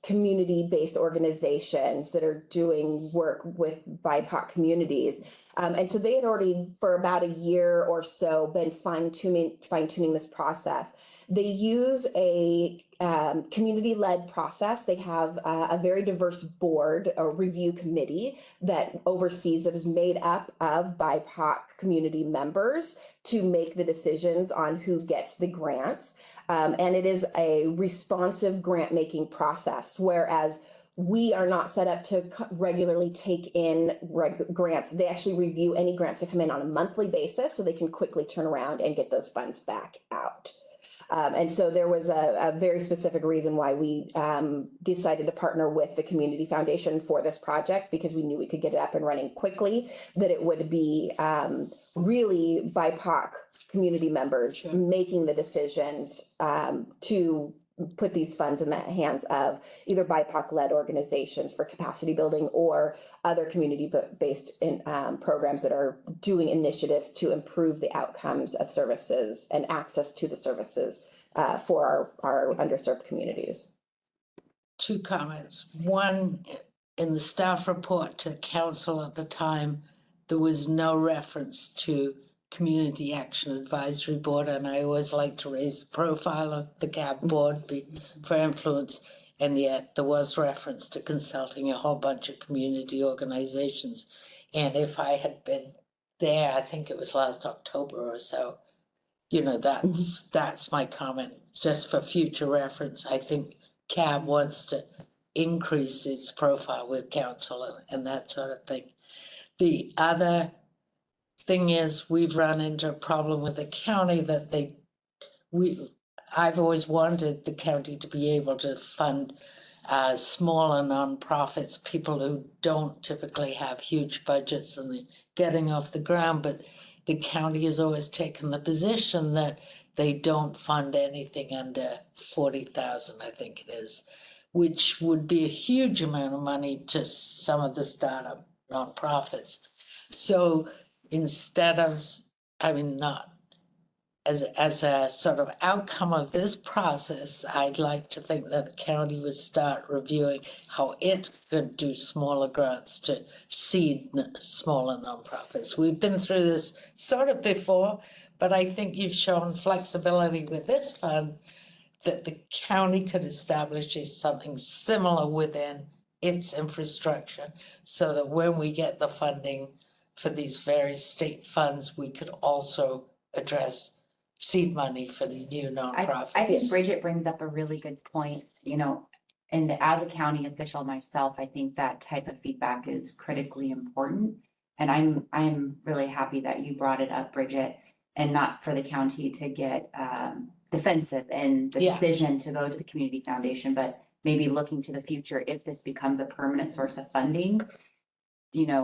Speaker 2: community-based organizations that are doing work with BIPOC communities. And so they had already, for about a year or so, been fine-tuning this process. They use a community-led process. They have a very diverse board, a review committee that oversees, that is made up of BIPOC community members to make the decisions on who gets the grants. And it is a responsive grant-making process, whereas we are not set up to regularly take in grants. They actually review any grants that come in on a monthly basis so they can quickly turn around and get those funds back out. And so there was a very specific reason why we decided to partner with the Community Foundation for this project, because we knew we could get it up and running quickly, that it would be really BIPOC community members making the decisions to put these funds in the hands of either BIPOC-led organizations for capacity building or other community-based programs that are doing initiatives to improve the outcomes of services and access to the services for our underserved communities.
Speaker 9: Two comments. One, in the staff report to council at the time, there was no reference to Community Action Advisory Board, and I always like to raise the profile of the CAAB board for influence, and yet there was reference to consulting a whole bunch of community organizations. And if I had been there, I think it was last October or so, that's my comment, just for future reference. I think CAAB wants to increase its profile with council and that sort of thing. The other thing is we've run into a problem with the county that I've always wanted the county to be able to fund smaller nonprofits, people who don't typically have huge budgets and they're getting off the ground, but the county has always taken the position that they don't fund anything under 40,000, I think it is, which would be a huge amount of money to some of the startup nonprofits. So instead of, not as a sort of outcome of this process, I'd like to think that the county would start reviewing how it could do smaller grants to seed smaller nonprofits. We've been through this sort of before, but I think you've shown flexibility with this fund that the county could establish something similar within its infrastructure so that when we get the funding for these various state funds, we could also address seed money for the new nonprofits.
Speaker 4: I think Bridget brings up a really good point, and as a county official myself, I think that type of feedback is critically important. And I'm really happy that you brought it up, Bridget, and not for the county to get defensive in the decision to go to the community foundation, but maybe looking to the future, if this becomes a permanent source of funding,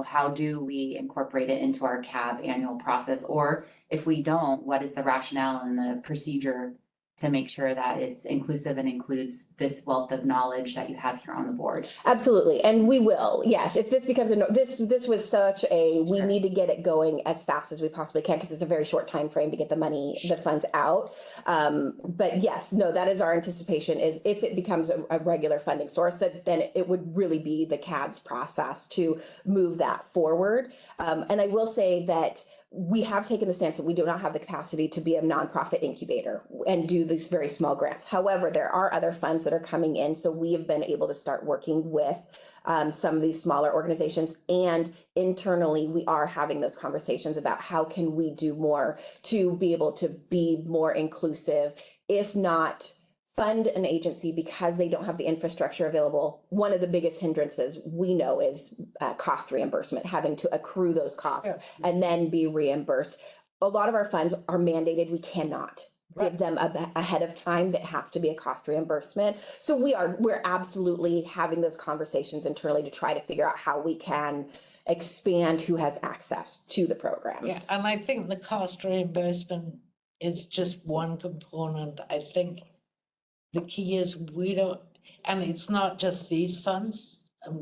Speaker 4: how do we incorporate it into our CAAB annual process? Or if we don't, what is the rationale and the procedure to make sure that it's inclusive and includes this wealth of knowledge that you have here on the board?
Speaker 2: Absolutely. And we will, yes. If this becomes this was such a, we need to get it going as fast as we possibly can because it's a very short time frame to get the funds out. But yes, no, that is our anticipation is if it becomes a regular funding source, then it would really be the CAAB's process to move that forward. And I will say that we have taken the stance that we do not have the capacity to be a nonprofit incubator and do these very small grants. However, there are other funds that are coming in. So we have been able to start working with some of these smaller organizations, and internally we are having those conversations about how can we do more to be able to be more inclusive, if not fund an agency because they don't have the infrastructure available. One of the biggest hindrances we know is cost reimbursement, having to accrue those costs and then be reimbursed. A lot of our funds are mandated. We cannot give them ahead of time. That has to be a cost reimbursement. So we're absolutely having those conversations internally to try to figure out how we can expand who has access to the programs.
Speaker 9: Yeah, and I think the cost reimbursement is just one component. I think the key is we don't, and it's not just these funds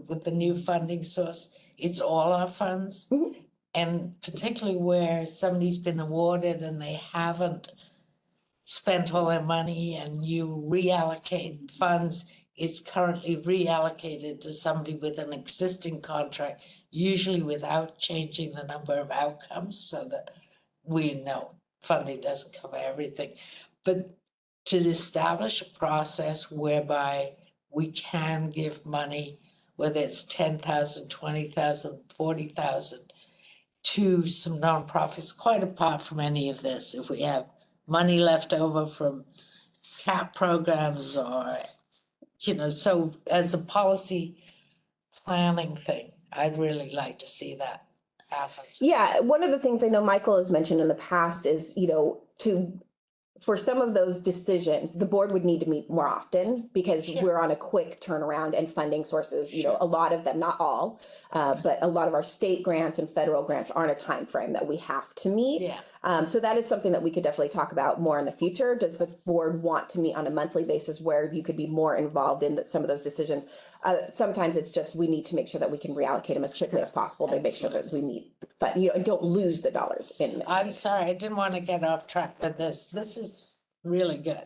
Speaker 9: with the new funding source, it's all our funds.
Speaker 2: Mm-hmm.
Speaker 9: And particularly where somebody's been awarded and they haven't spent all their money and you reallocate funds, it's currently reallocated to somebody with an existing contract, usually without changing the number of outcomes so that we know funding doesn't cover everything. But to establish a process whereby we can give money, whether it's 10,000, 20,000, 40,000, to some nonprofits, quite apart from any of this. If we have money left over from CAP programs or, so as a policy planning thing, I'd really like to see that happen.
Speaker 2: Yeah, one of the things I know Michael has mentioned in the past is, for some of those decisions, the board would need to meet more often because we're on a quick turnaround and funding sources, a lot of them, not all, but a lot of our state grants and federal grants aren't a time frame that we have to meet.
Speaker 9: Yeah.
Speaker 2: So that is something that we could definitely talk about more in the future. Does the board want to meet on a monthly basis where you could be more involved in some of those decisions? Sometimes it's just we need to make sure that we can reallocate them as quickly as possible to make sure that we meet, but and don't lose the dollars in.
Speaker 9: I'm sorry, I didn't want to get off track with this. This is really good.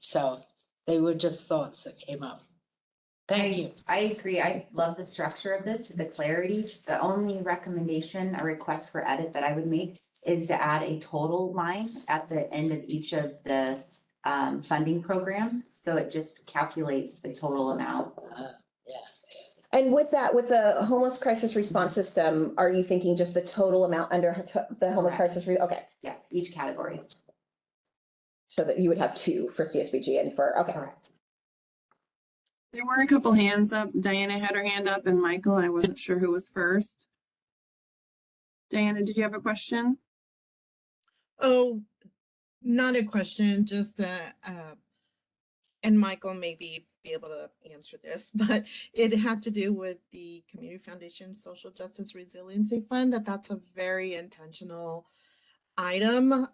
Speaker 9: So they were just thoughts that came up. Thank you.
Speaker 4: I agree. I love the structure of this, the clarity. The only recommendation, a request for edit that I would make is to add a total line at the end of each of the funding programs. So it just calculates the total amount.
Speaker 9: Yeah.
Speaker 2: And with the homeless crisis response system, are you thinking just the total amount under the homeless crisis? Okay.
Speaker 4: Yes, each category.
Speaker 2: So that you would have two for CSBG and for, okay.
Speaker 1: There were a couple hands up. Diana had her hand up and Michael, I wasn't sure who was first. Diana, did you have a question?
Speaker 5: Oh, not a question, just and Michael may be able to answer this, but it had to do with the Community Foundation Social Justice Resiliency Fund, that's a very intentional item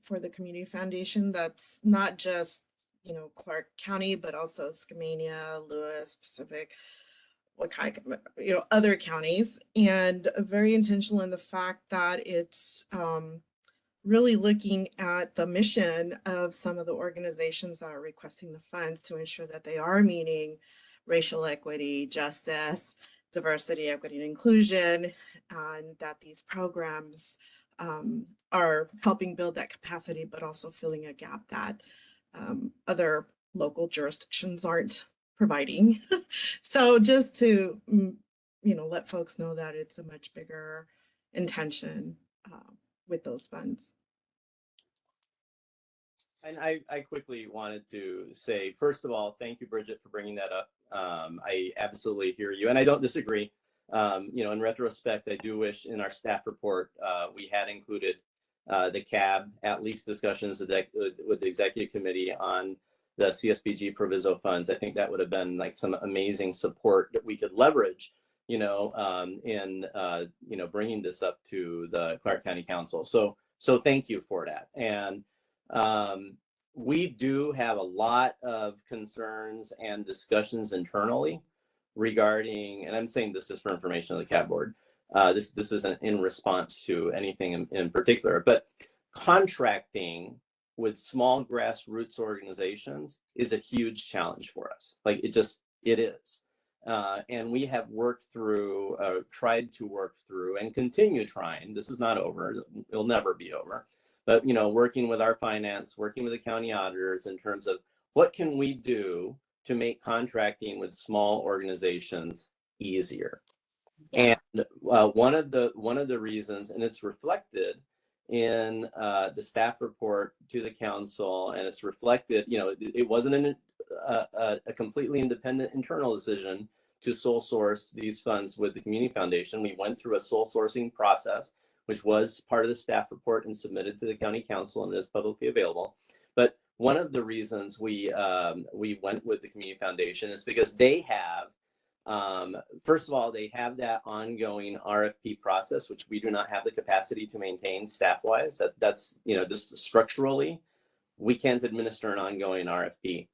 Speaker 5: for the Community Foundation. That's not just, you know, Clark County, but also Skamania, Lewis, Pacific, Wakai, you know, other counties, and very intentional in the fact that it's really looking at the mission of some of the organizations that are requesting the funds to ensure that they are meeting racial equity, justice, diversity, equity, and inclusion, and that these programs are helping build that capacity, but also filling a gap that other local jurisdictions aren't providing. So just to, you know, let folks know that it's a much bigger intention with those funds.
Speaker 10: And I quickly wanted to say, first of all, thank you, Bridget, for bringing that up. I absolutely hear you, and I don't disagree. You know, in retrospect, I do wish in our staff report we had included the CAAB, at least discussions with the executive committee on the CSBG proviso funds. I think that would have been like some amazing support that we could leverage, you know, in you know, bringing this up to the Clark County Council. So thank you for that. And we do have a lot of concerns and discussions internally regarding, and I'm saying this is for information of the CAAB board. This isn't in response to anything in particular, but contracting with small grassroots organizations is a huge challenge for us. Like it is. And we have worked through, tried to work through and continue trying. This is not over. It'll never be over. But, you know, working with our finance, working with the county auditors in terms of what can we do to make contracting with small organizations easier. Yeah. And one of the reasons, and it's reflected in the staff report to the council, and it's reflected, you know, it wasn't a completely independent internal decision to sole source these funds with the Community Foundation. We went through a sole sourcing process, which was part of the staff report and submitted to the county council and is publicly available. But one of the reasons we went with the Community Foundation is because they have, first of all, they have that ongoing RFP process, which we do not have the capacity to maintain staff-wise. That's, you know, just structurally, we can't administer an ongoing RFP,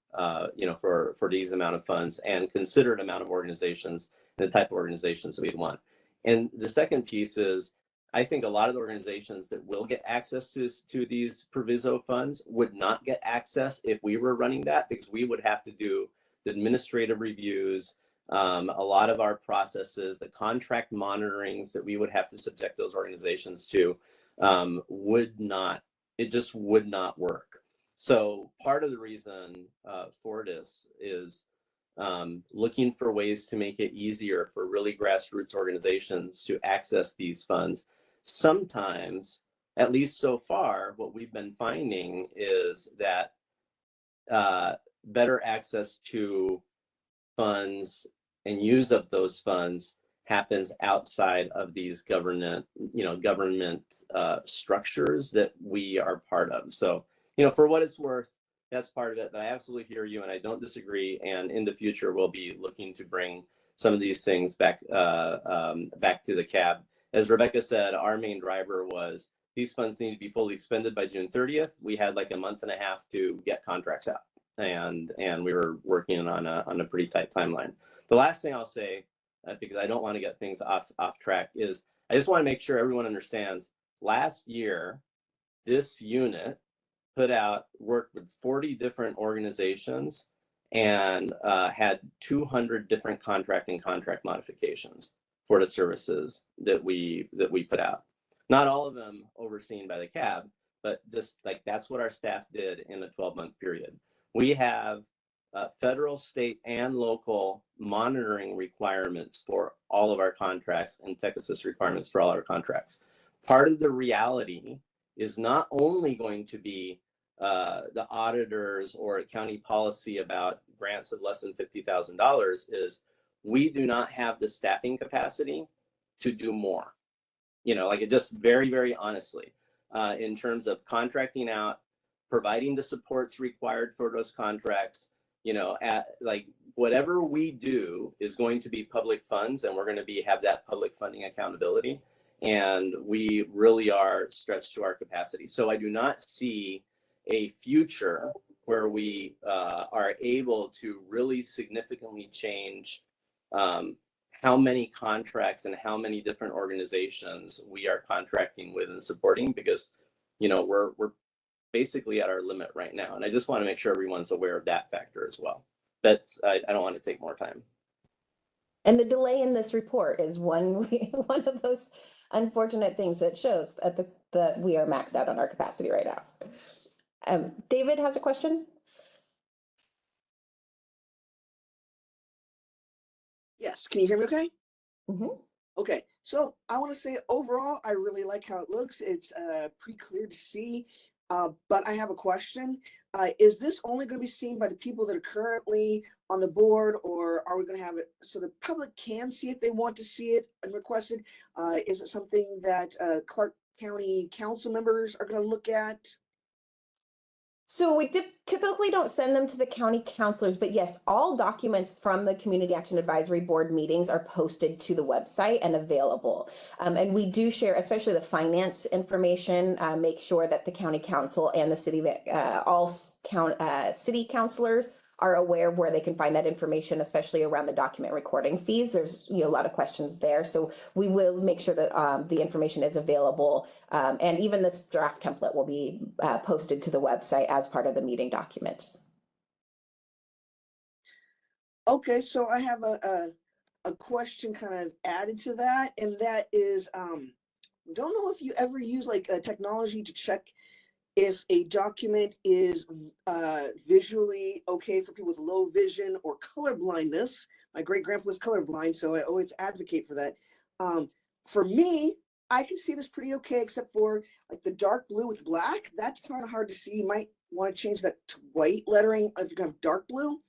Speaker 10: you know, for these amount of funds and considered amount of organizations and the type of organizations that we'd want. And the second piece is, I think a lot of the organizations that will get access to these proviso funds would not get access if we were running that, because we would have to do the administrative reviews, a lot of our processes, the contract monitorings that we would have to subject those organizations to it just would not work. So part of the reason for this is looking for ways to make it easier for really grassroots organizations to access these funds. Sometimes, at least so far, what we've been finding is that better access to funds and use of those funds happens outside of these government structures that we are part of. So, you know, for what it's worth, that's part of it. But I absolutely hear you, and I don't disagree. And in the future, we'll be looking to bring some of these things back to the CAAB. As Rebecca said, our main driver was these funds need to be fully expended by June 30th. We had like a month and a half to get contracts out, and we were working on a pretty tight timeline. The last thing I'll say, because I don't want to get things off track, is I just want to make sure everyone understands. Last year, this unit worked with 40 different organizations and had 200 different contract modifications for the services that we put out. Not all of them overseen by the CAAB, but just like that's what our staff did in a 12-month period. We have federal, state, and local monitoring requirements for all of our contracts and tech assist requirements for all our contracts. Part of the reality is not only going to be the auditors or county policy about grants of less than $50,000 is we do not have the staffing capacity to do more. You know, like it just very, very honestly, in terms of contracting out, providing the supports required for those contracts, you know, at like whatever we do is going to be public funds, and we're going to have that public funding accountability. And we really are stretched to our capacity. So I do not see a future where we are able to really significantly change how many contracts and how many different organizations we are contracting with and supporting, because, you know, we're basically at our limit right now. And I just want to make sure everyone's aware of that factor as well. But I don't want to take more time.
Speaker 2: And the delay in this report is one of those unfortunate things that shows that we are maxed out on our capacity right now. David has a question.
Speaker 3: Yes, can you hear me okay?
Speaker 2: Mm-hmm.
Speaker 3: Okay, so I want to say overall, I really like how it looks. It's pretty clear to see, but I have a question. Is this only going to be seen by the people that are currently on the board, or are we going to have it so the public can see if they want to see it and request it? Is it something that Clark County council members are going to look at?
Speaker 2: So we typically don't send them to the county counselors, but yes, all documents from the Community Action Advisory Board meetings are posted to the website and available. And we do share, especially the finance information, make sure that the county council and the city, city councilors are aware of where they can find that information, especially around the document recording fees. There's a lot of questions there. So we will make sure that the information is available. And even this draft template will be posted to the website as part of the meeting documents.
Speaker 3: Okay, so I have a question kind of added to that, and that is, don't know if you ever use like a technology to check if a document is visually okay for people with low vision or color blindness. My great grandpa was colorblind, so I always advocate for that. For me, I can see this pretty okay, except for like the dark blue with black. That's kind of hard to see. You might want to change that to white lettering if you're going to have dark blue.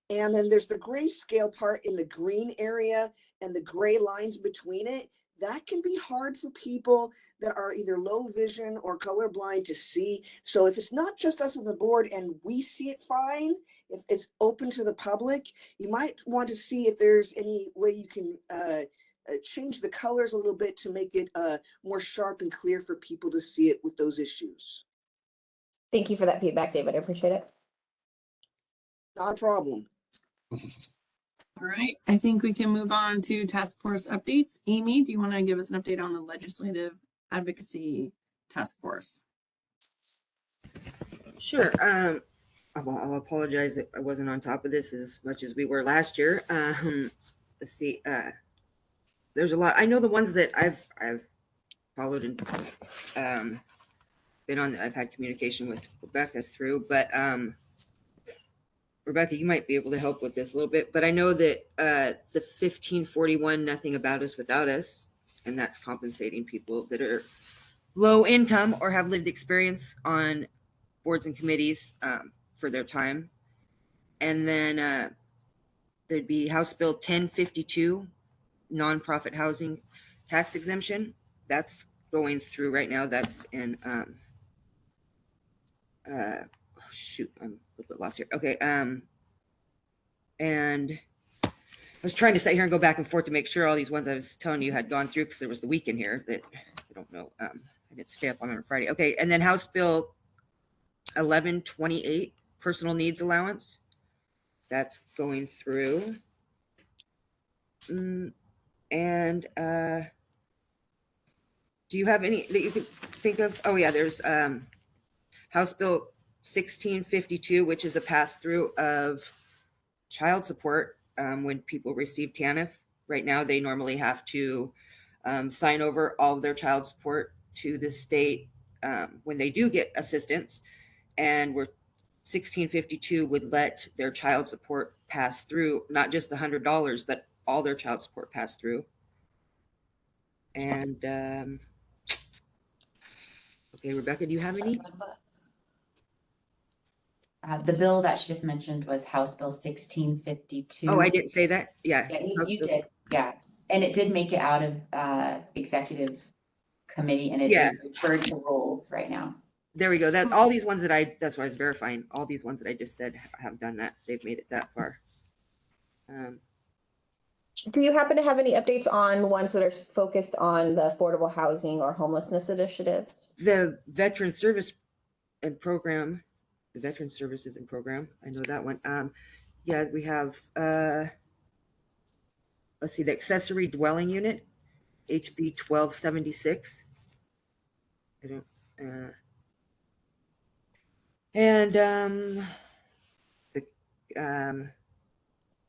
Speaker 3: And then there's the grayscale part in the green area and the gray lines between it. That can be hard for people that are either low vision or colorblind to see. So if it's not just us on the board and we see it fine, if it's open to the public, you might want to see if there's any way you can change the colors a little bit to make it more sharp and clear for people to see it with those issues.
Speaker 2: Thank you for that feedback, David. I appreciate it.
Speaker 3: Not a problem.
Speaker 1: All right, I think we can move on to task force updates. Amy, do you want to give us an update on the legislative advocacy task force?
Speaker 7: Sure. I'll apologize that I wasn't on top of this as much as we were last year. Let's see. There's a lot. I know the ones that I've followed and been on. I've had communication with Rebecca through, but Rebecca, you might be able to help with this a little bit. But I know that the 1541 Nothing About Us Without Us, and that's compensating people that are low income or have lived experience on boards and committees for their time. And then there'd be House Bill 1052, nonprofit housing tax exemption. That's going through right now. That's in, shoot, I'm a little bit lost here. Okay. And I was trying to sit here and go back and forth to make sure all these ones I was telling you had gone through, because there was the weekend here that I don't know. I didn't stay up on Friday. Okay. And then House Bill 1128, personal needs allowance. That's going through. And do you have any that you could think of? Oh yeah, there's House Bill 1652, which is a pass-through of child support when people receive TANF. Right now, they normally have to sign over all of their child support to the state when they do get assistance, and we're 1652 would let their child support pass through, not just the $100, but all their child support pass through. And okay, Rebecca, do you have any?
Speaker 4: The bill that she just mentioned was House Bill 1652.
Speaker 7: Oh, I didn't say that. Yeah.
Speaker 4: Yeah,
Speaker 7: House
Speaker 4: you
Speaker 7: Bill-
Speaker 4: did, yeah. And it did make it out of executive committee, and it
Speaker 7: Yeah.
Speaker 4: is referred to rules right now.
Speaker 7: There we go. That all these ones that that's what I was verifying. All these ones that I just said have done that. They've made it that far.
Speaker 2: Do you happen to have any updates on ones that are focused on the affordable housing or homelessness initiatives?
Speaker 7: The veteran service and program, the veteran services and program. I know that one. Yeah, we have, let's see, the accessory dwelling unit, HB 1276. I don't, and the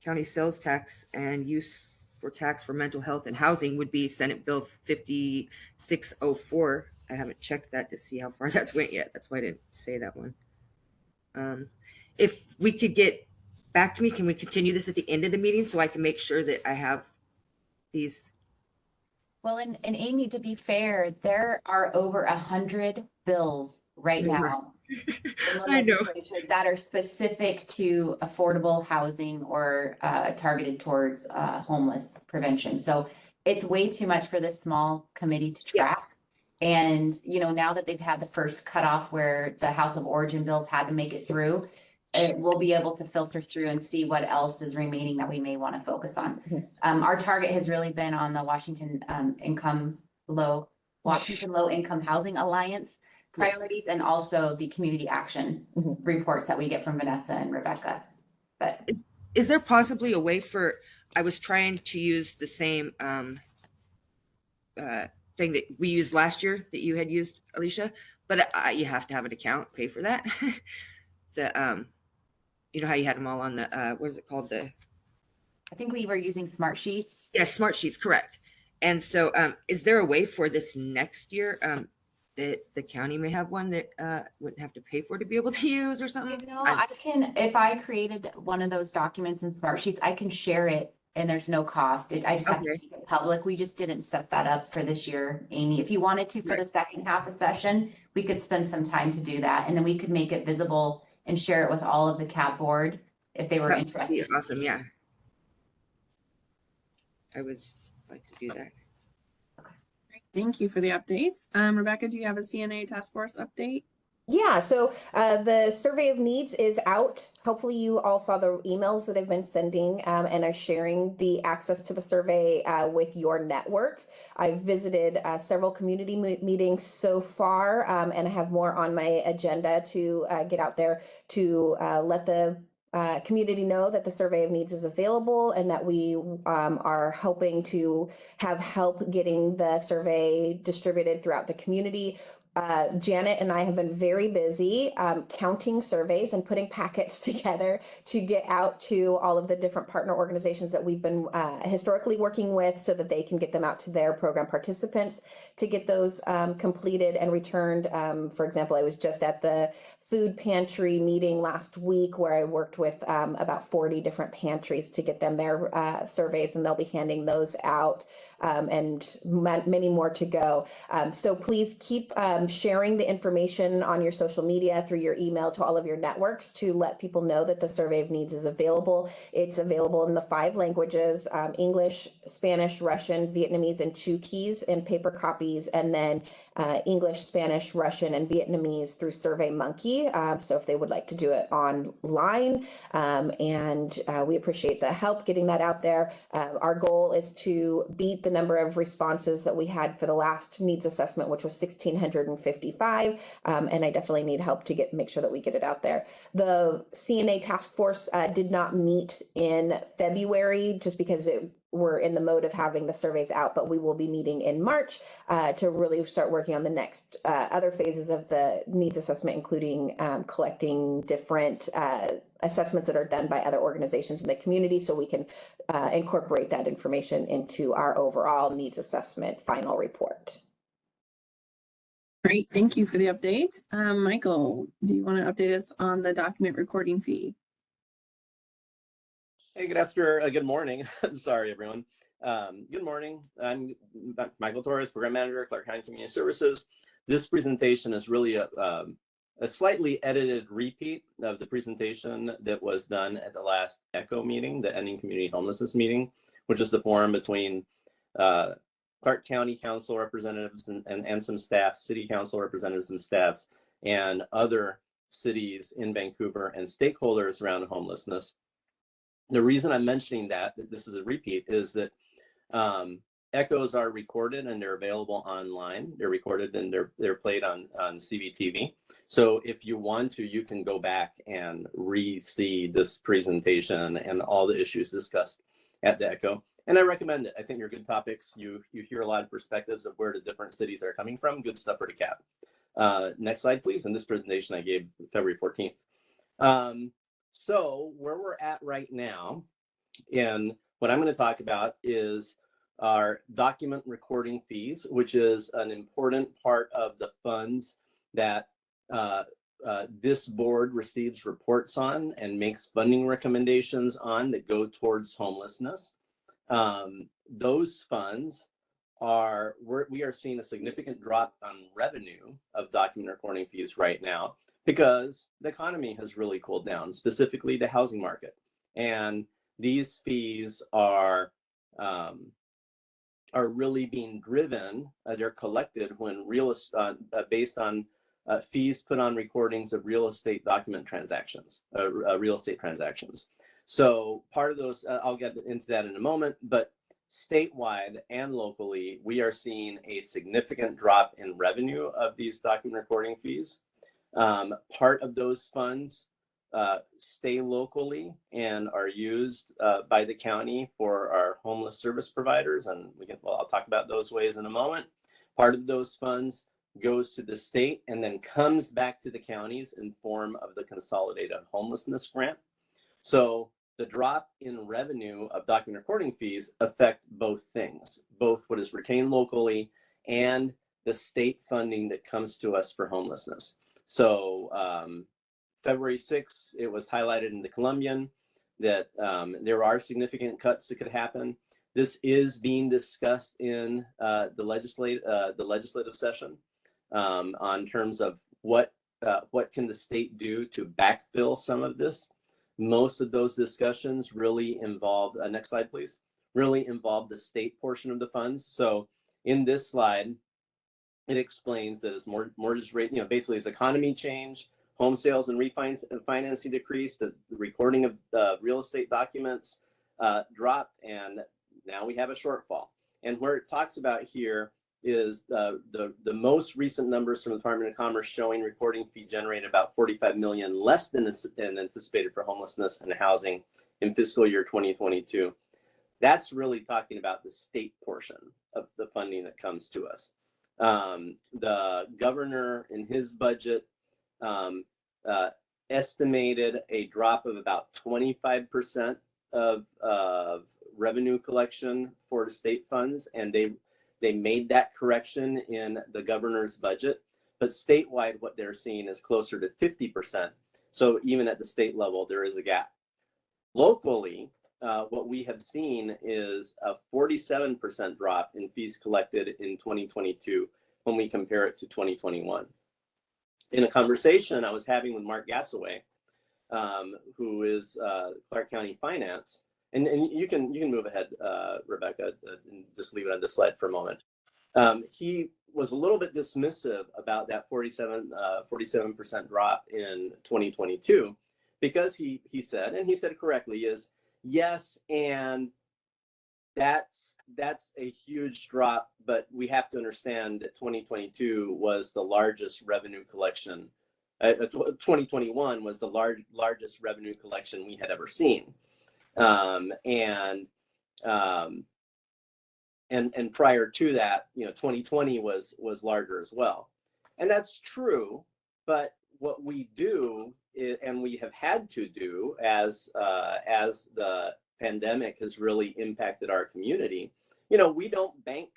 Speaker 7: county sales tax and use for tax for mental health and housing would be Senate Bill 5604. I haven't checked that to see how far that's went yet. That's why I didn't say that one. If we could get back to me, can we continue this at the end of the meeting so I can make sure that I have these?
Speaker 4: Well, and Amy, to be fair, there are over 100 bills right now in the
Speaker 7: I know.
Speaker 4: legislature that are specific to affordable housing or targeted towards homeless prevention. So it's way too much for this small committee to track. And, you know, now that they've had the first cutoff where the House of Origin bills had to make it through, we'll be able to filter through and see what else is remaining that we may want to focus on. Our target has really been on the Washington Low Income Housing Alliance priorities, and also the community action reports that we get from Vanessa and Rebecca. But
Speaker 7: is there possibly a way for, I was trying to use the same thing that we used last year that you had used, Alicia, but you have to have an account, pay for that. The you know how you had them all on the what is it called, the
Speaker 4: I think we were using Smart Sheets.
Speaker 7: Yeah, Smart Sheets, correct. And so is there a way for this next year that the county may have one that wouldn't have to pay for to be able to use or something?
Speaker 4: You know, I can, if I created one of those documents in Smart Sheets, I can share it and there's no cost. I just have to make it public. We just didn't set that up for this year, Amy. If you wanted to for the second half of session, we could spend some time to do that, and then we could make it visible and share it with all of the CAAB board if they were interested.
Speaker 7: Awesome, yeah. I would like to do that.
Speaker 1: Thank you for the updates. Rebecca, do you have a CNA task force update?
Speaker 2: Yeah, so the survey of needs is out. Hopefully you all saw the emails that I've been sending and are sharing the access to the survey with your networks. I've visited several community meetings so far, and I have more on my agenda to get out there to let the community know that the survey of needs is available, and that we are hoping to have help getting the survey distributed throughout the community. Janet and I have been very busy counting surveys and putting packets together to get out to all of the different partner organizations that we've been historically working with, so that they can get them out to their program participants to get those completed and returned. For example, I was just at the food pantry meeting last week where I worked with about 40 different pantries to get them their surveys, and they'll be handing those out, and many more to go. So please keep sharing the information on your social media, through your email, to all of your networks, to let people know that the survey of needs is available. It's available in the 5 languages, English, Spanish, Russian, Vietnamese, and Chuukese in paper copies, and then English, Spanish, Russian, and Vietnamese through SurveyMonkey. So if they would like to do it online, and we appreciate the help getting that out there. Our goal is to beat the number of responses that we had for the last needs assessment, which was 1,655. And I definitely need help to make sure that we get it out there. The CNA task force did not meet in February just because we're in the mode of having the surveys out, but we will be meeting in March to really start working on the next other phases of the needs assessment, including collecting different assessments that are done by other organizations in the community, so we can incorporate that information into our overall needs assessment final report.
Speaker 1: Great, thank you for the update. Michael, do you want to update us on the document recording fee?
Speaker 10: Hey, good morning. Sorry, everyone. Good morning. I'm Michael Torres, Program Manager, Clark County Community Services. This presentation is really a slightly edited repeat of the presentation that was done at the last ECHO meeting, the Ending Community Homelessness meeting, which is the forum between Clark County Council representatives and some staff, City Council representatives and staffs, and other cities in Vancouver and stakeholders around homelessness. The reason I'm mentioning that this is a repeat is that echoes are recorded and they're available online. They're recorded and they're played on CVTV. So if you want to, you can go back and re-see this presentation and all the issues discussed at the echo. And I recommend it. I think they're good topics. You hear a lot of perspectives of where the different cities are coming from. Good stuff for the CAAB. Next slide, please. And this presentation I gave February 14th. So where we're at right now, and what I'm going to talk about is our document recording fees, which is an important part of the funds that this board receives reports on and makes funding recommendations on that go towards homelessness. Those funds we are seeing a significant drop on revenue of document recording fees right now because the economy has really cooled down, specifically the housing market. And these fees are really being driven, they're collected when based on fees put on recordings of real estate document transactions, real estate transactions. So part of those, I'll get into that in a moment, but statewide and locally, we are seeing a significant drop in revenue of these document recording fees. Part of those funds stay locally and are used by the county for our homeless service providers, and I'll talk about those ways in a moment. Part of those funds goes to the state and then comes back to the counties in form of the Consolidated Homelessness Grant. So the drop in revenue of document recording fees affect both things, both what is retained locally and the state funding that comes to us for homelessness. So February 6th, it was highlighted in the Columbian that there are significant cuts that could happen. This is being discussed in the legislative session on terms of what can the state do to backfill some of this. Most of those discussions really involve, next slide please, really involve the state portion of the funds. So in this slide, it explains that as mortgage rate, basically as economy change, home sales and refinancing decreased, the recording of real estate documents dropped, and now we have a shortfall. And where it talks about here is the most recent numbers from the Department of Commerce showing recording fee generated about $45 million less than anticipated for homelessness and housing in fiscal year 2022. That's really talking about the state portion of the funding that comes to us. The governor in his budget estimated a drop of about 25% of revenue collection for the state funds, and they made that correction in the governor's budget. But statewide, what they're seeing is closer to 50%. So even at the state level, there is a gap. Locally, what we have seen is a 47% drop in fees collected in 2022 when we compare it to 2021. In a conversation I was having with Mark Gassaway, who is Clark County Finance, and you can move ahead, Rebecca, and just leave it on this slide for a moment. He was a little bit dismissive about that 47% drop in 2022 because he said, and he said it correctly, is yes, and that's a huge drop, but we have to understand that 2022 was the largest revenue collection. 2021 was the largest revenue collection we had ever seen, and prior to that, 2020 was larger as well, and that's true. But what we do, and we have had to do as the pandemic has really impacted our community, we don't bank,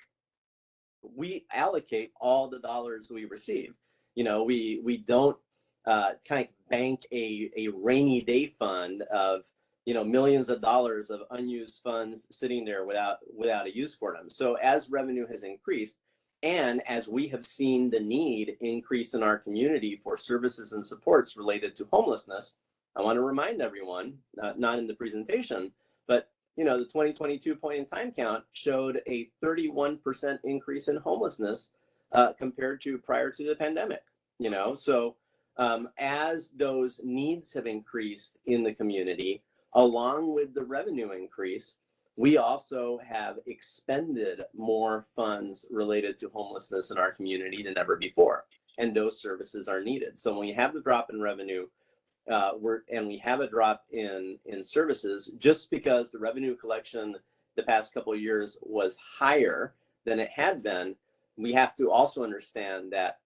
Speaker 10: we allocate all the dollars we receive. We don't kind of bank a rainy day fund of millions of dollars of unused funds sitting there without a use for them. So as revenue has increased, And as we have seen the need increase in our community for services and supports related to homelessness, I want to remind everyone, not in the presentation, but the 2022 point in time count showed a 31% increase in homelessness compared to prior to the pandemic. So as those needs have increased in the community, along with the revenue increase, we also have expended more funds related to homelessness in our community than ever before, and those services are needed. So when you have the drop in revenue, we have a drop in services, just because the revenue collection the past couple of years was higher than it had been, we have to also understand that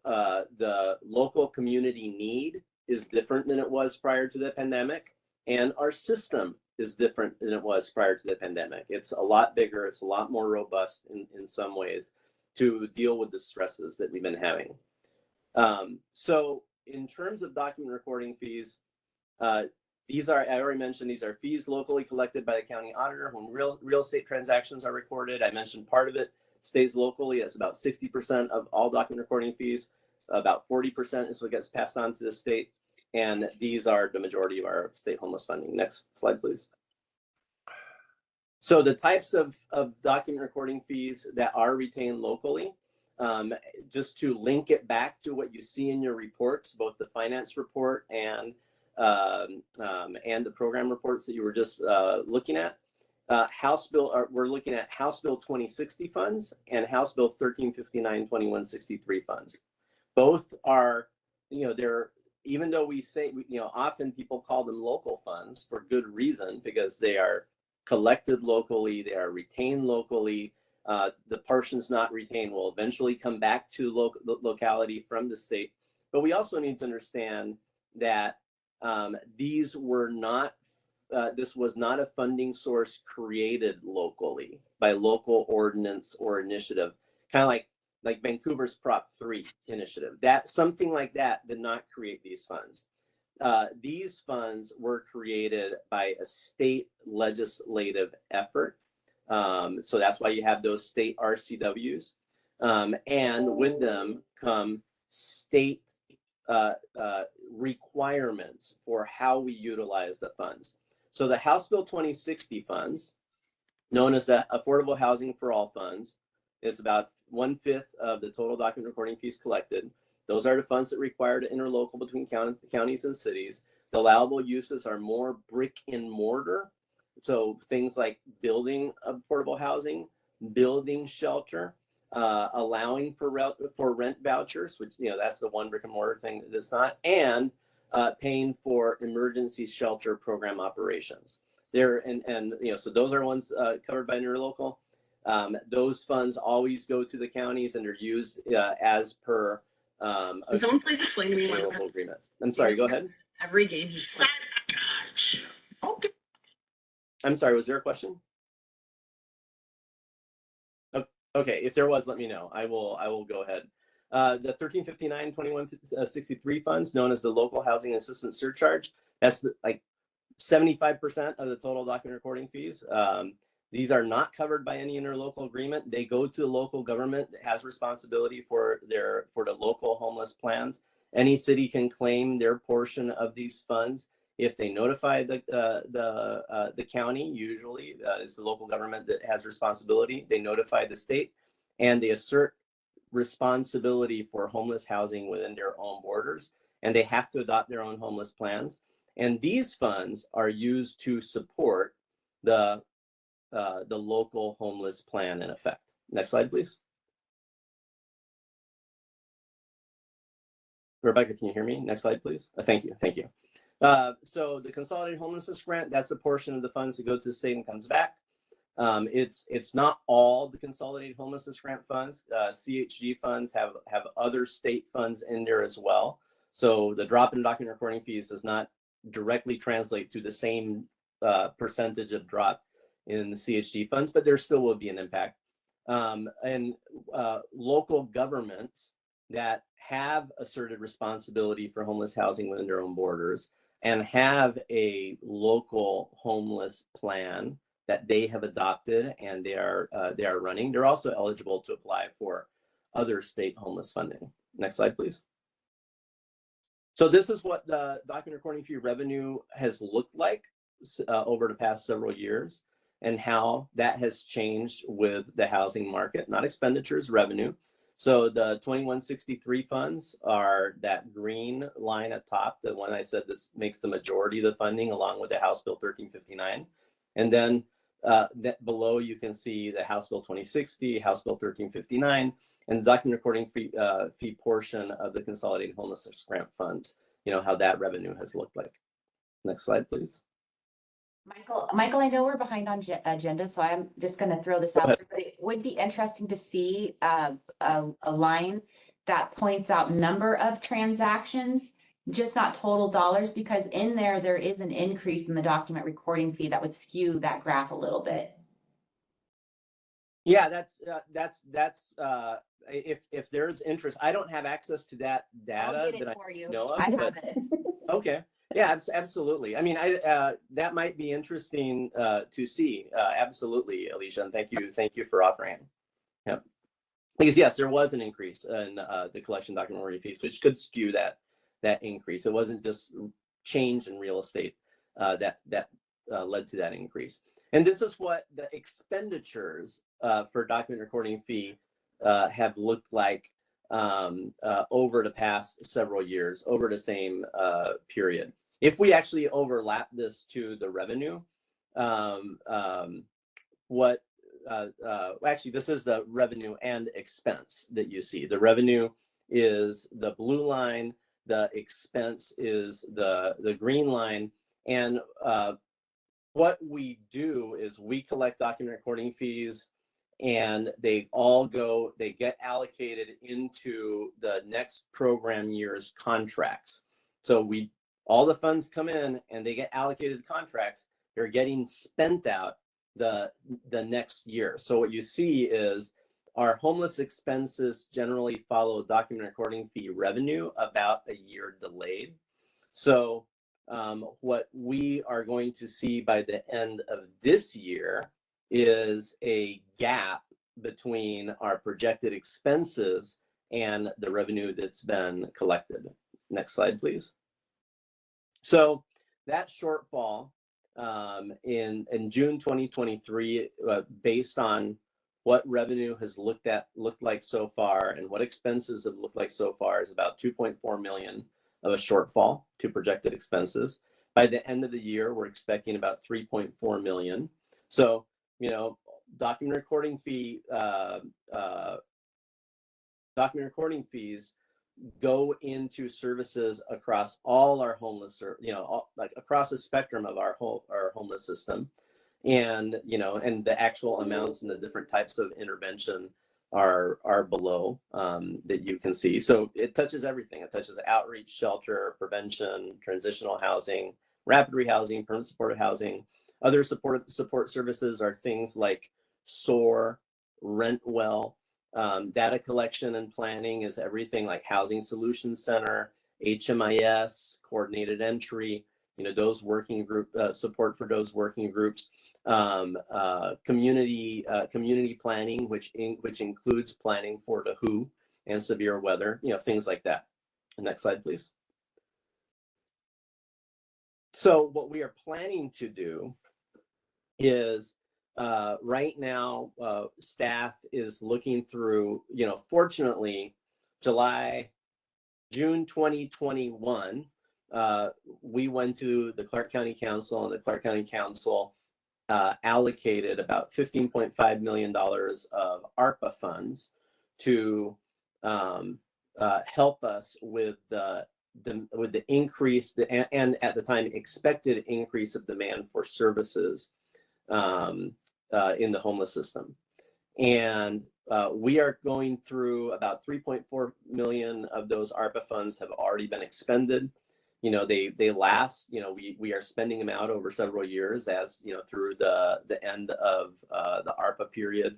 Speaker 10: the local community need is different than it was prior to the pandemic, and our system is different than it was prior to the pandemic. It's a lot bigger, it's a lot more robust in some ways to deal with the stresses that we've been having. So in terms of document recording fees, these are, I already mentioned, these are fees locally collected by the county auditor when real estate transactions are recorded. I mentioned part of it stays locally. That's about 60% of all document recording fees. About 40% is what gets passed on to the state. And these are the majority of our state homeless funding. Next slide, please. So the types of document recording fees that are retained locally, just to link it back to what you see in your reports, both the finance report and the program reports that you were just looking at. We're looking at House Bill 2060 funds and House Bill 1359-2163 funds. Both are, they're, even though we say, often people call them local funds for good reason, because they are collected locally, they are retained locally. The portions not retained will eventually come back to locality from the state. But we also need to understand that these were not, this was not a funding source created locally by local ordinance or initiative, kind of like Vancouver's Prop 3 initiative. That something like that did not create these funds. These funds were created by a state legislative effort. So that's why you have those state RCWs. And with them come state requirements for how we utilize the funds. So the House Bill 2060 funds, known as the Affordable Housing for All funds, is about 1/5 of the total document recording fees collected. Those are the funds that require to interlocal between counties and cities. The allowable uses are more brick and mortar. So things like building affordable housing, building shelter, allowing for rent vouchers, which, that's the one brick and mortar thing that's not, and paying for emergency shelter program operations. So those are ones covered by interlocal. Those funds always go to the counties and are used as per
Speaker 11: Can someone please explain to me what
Speaker 10: local agreement. I'm sorry, go ahead.
Speaker 11: every game he's played? Okay.
Speaker 10: I'm sorry, was there a question? Okay, if there was, let me know. I will go ahead. The 1359-2163 funds, known as the Local Housing Assistance Surcharge, that's like 75% of the total document recording fees. These are not covered by any interlocal agreement. They go to the local government that has responsibility for the local homeless plans. Any city can claim their portion of these funds if they notify the county. Usually it's the local government that has responsibility. They notify the state, and they assert responsibility for homeless housing within their own borders, and they have to adopt their own homeless plans. And these funds are used to support the local homeless plan in effect. Next slide, please. Rebecca, can you hear me? Next slide, please. Thank you. So the Consolidated Homelessness Grant, that's a portion of the funds that go to the state and comes back. It's not all the Consolidated Homelessness Grant funds. CHG funds have other state funds in there as well. So the drop in document recording fees does not directly translate to the same percentage of drop in the CHG funds, but there still will be an impact. And local governments that have asserted responsibility for homeless housing within their own borders and have a local homeless plan that they have adopted and they are running, they're also eligible to apply for other state homeless funding. Next slide, please. So this is what the document recording fee revenue has looked like over the past several years, and how that has changed with the housing market, not expenditures, revenue. So the 2163 funds are that green line at top, the one I said this makes the majority of the funding, along with the House Bill 1359. And then that below you can see the House Bill 2060, House Bill 1359, and the document recording fee portion of the Consolidated Homelessness Grant Funds, you know, how that revenue has looked like. Next slide, please.
Speaker 4: Michael, I know we're behind on agenda, so I'm just going to throw this out there, but it would be interesting to see a line that points out number of transactions, just not total dollars, because in there is an increase in the document recording fee that would skew that graph a little bit.
Speaker 10: Yeah, that's if there's interest, I don't have access to that data.
Speaker 4: I'll get it
Speaker 10: that
Speaker 4: for you.
Speaker 10: know of,
Speaker 4: I have
Speaker 10: but,
Speaker 4: it.
Speaker 10: okay. Yeah, absolutely. I mean, that might be interesting to see. Absolutely, Alicia, and thank you for offering. Yeah, because yes, there was an increase in the collection document recording fees, which could skew that increase. It wasn't just change in real estate that led to that increase. And this is what the expenditures for document recording fee have looked like over the past several years, over the same period. If we actually overlap this to the revenue, actually, this is the revenue and expense that you see. The revenue is the blue line, the expense is the green line, and what we do is we collect document recording fees, and they get allocated into the next program year's contracts. So all the funds come in and they get allocated contracts. They're getting spent out the next year. So what you see is our homeless expenses generally follow document recording fee revenue about a year delayed. So what we are going to see by the end of this year is a gap between our projected expenses and the revenue that's been collected. Next slide, please. So that shortfall in June 2023, based on what revenue has looked like so far and what expenses have looked like so far, is about 2.4 million of a shortfall to projected expenses. By the end of the year, we're expecting about 3.4 million. So, you know, document recording fees go into services across all our homeless, like across the spectrum of our homeless system, and and the actual amounts and the different types of intervention are below that you can see. So it touches everything. It touches outreach, shelter, prevention, transitional housing, rapid rehousing, permanent supportive housing. Other support services are things like SOAR, Rent Well. Data collection and planning is everything like Housing Solutions Center, HMIS, coordinated entry, those working group support for those working groups, community planning, which includes planning for the WHO and severe weather, things like that. Next slide, please. So what we are planning to do is right now, staff is looking through, fortunately, June 2021, we went to the Clark County Council, and the Clark County Council allocated about $15.5 million of ARPA funds to help us with the increase and at the time expected increase of demand for services in the homeless system. And we are going through about 3.4 million of those ARPA funds have already been expended. They last, we are spending them out over several years, as through the end of the ARPA period.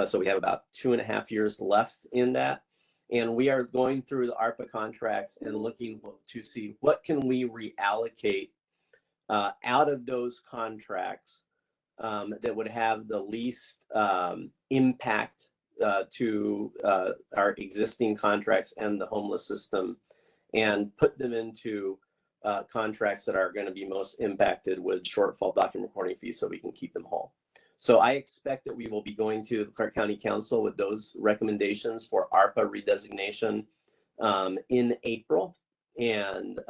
Speaker 10: So we have about 2.5 years left in that. And we are going through the ARPA contracts and looking to see what can we reallocate out of those contracts that would have the least impact to our existing contracts and the homeless system and put them into contracts that are going to be most impacted with shortfall document recording fees so we can keep them whole. So I expect that we will be going to the Clark County Council with those recommendations for ARPA redesignation in April. And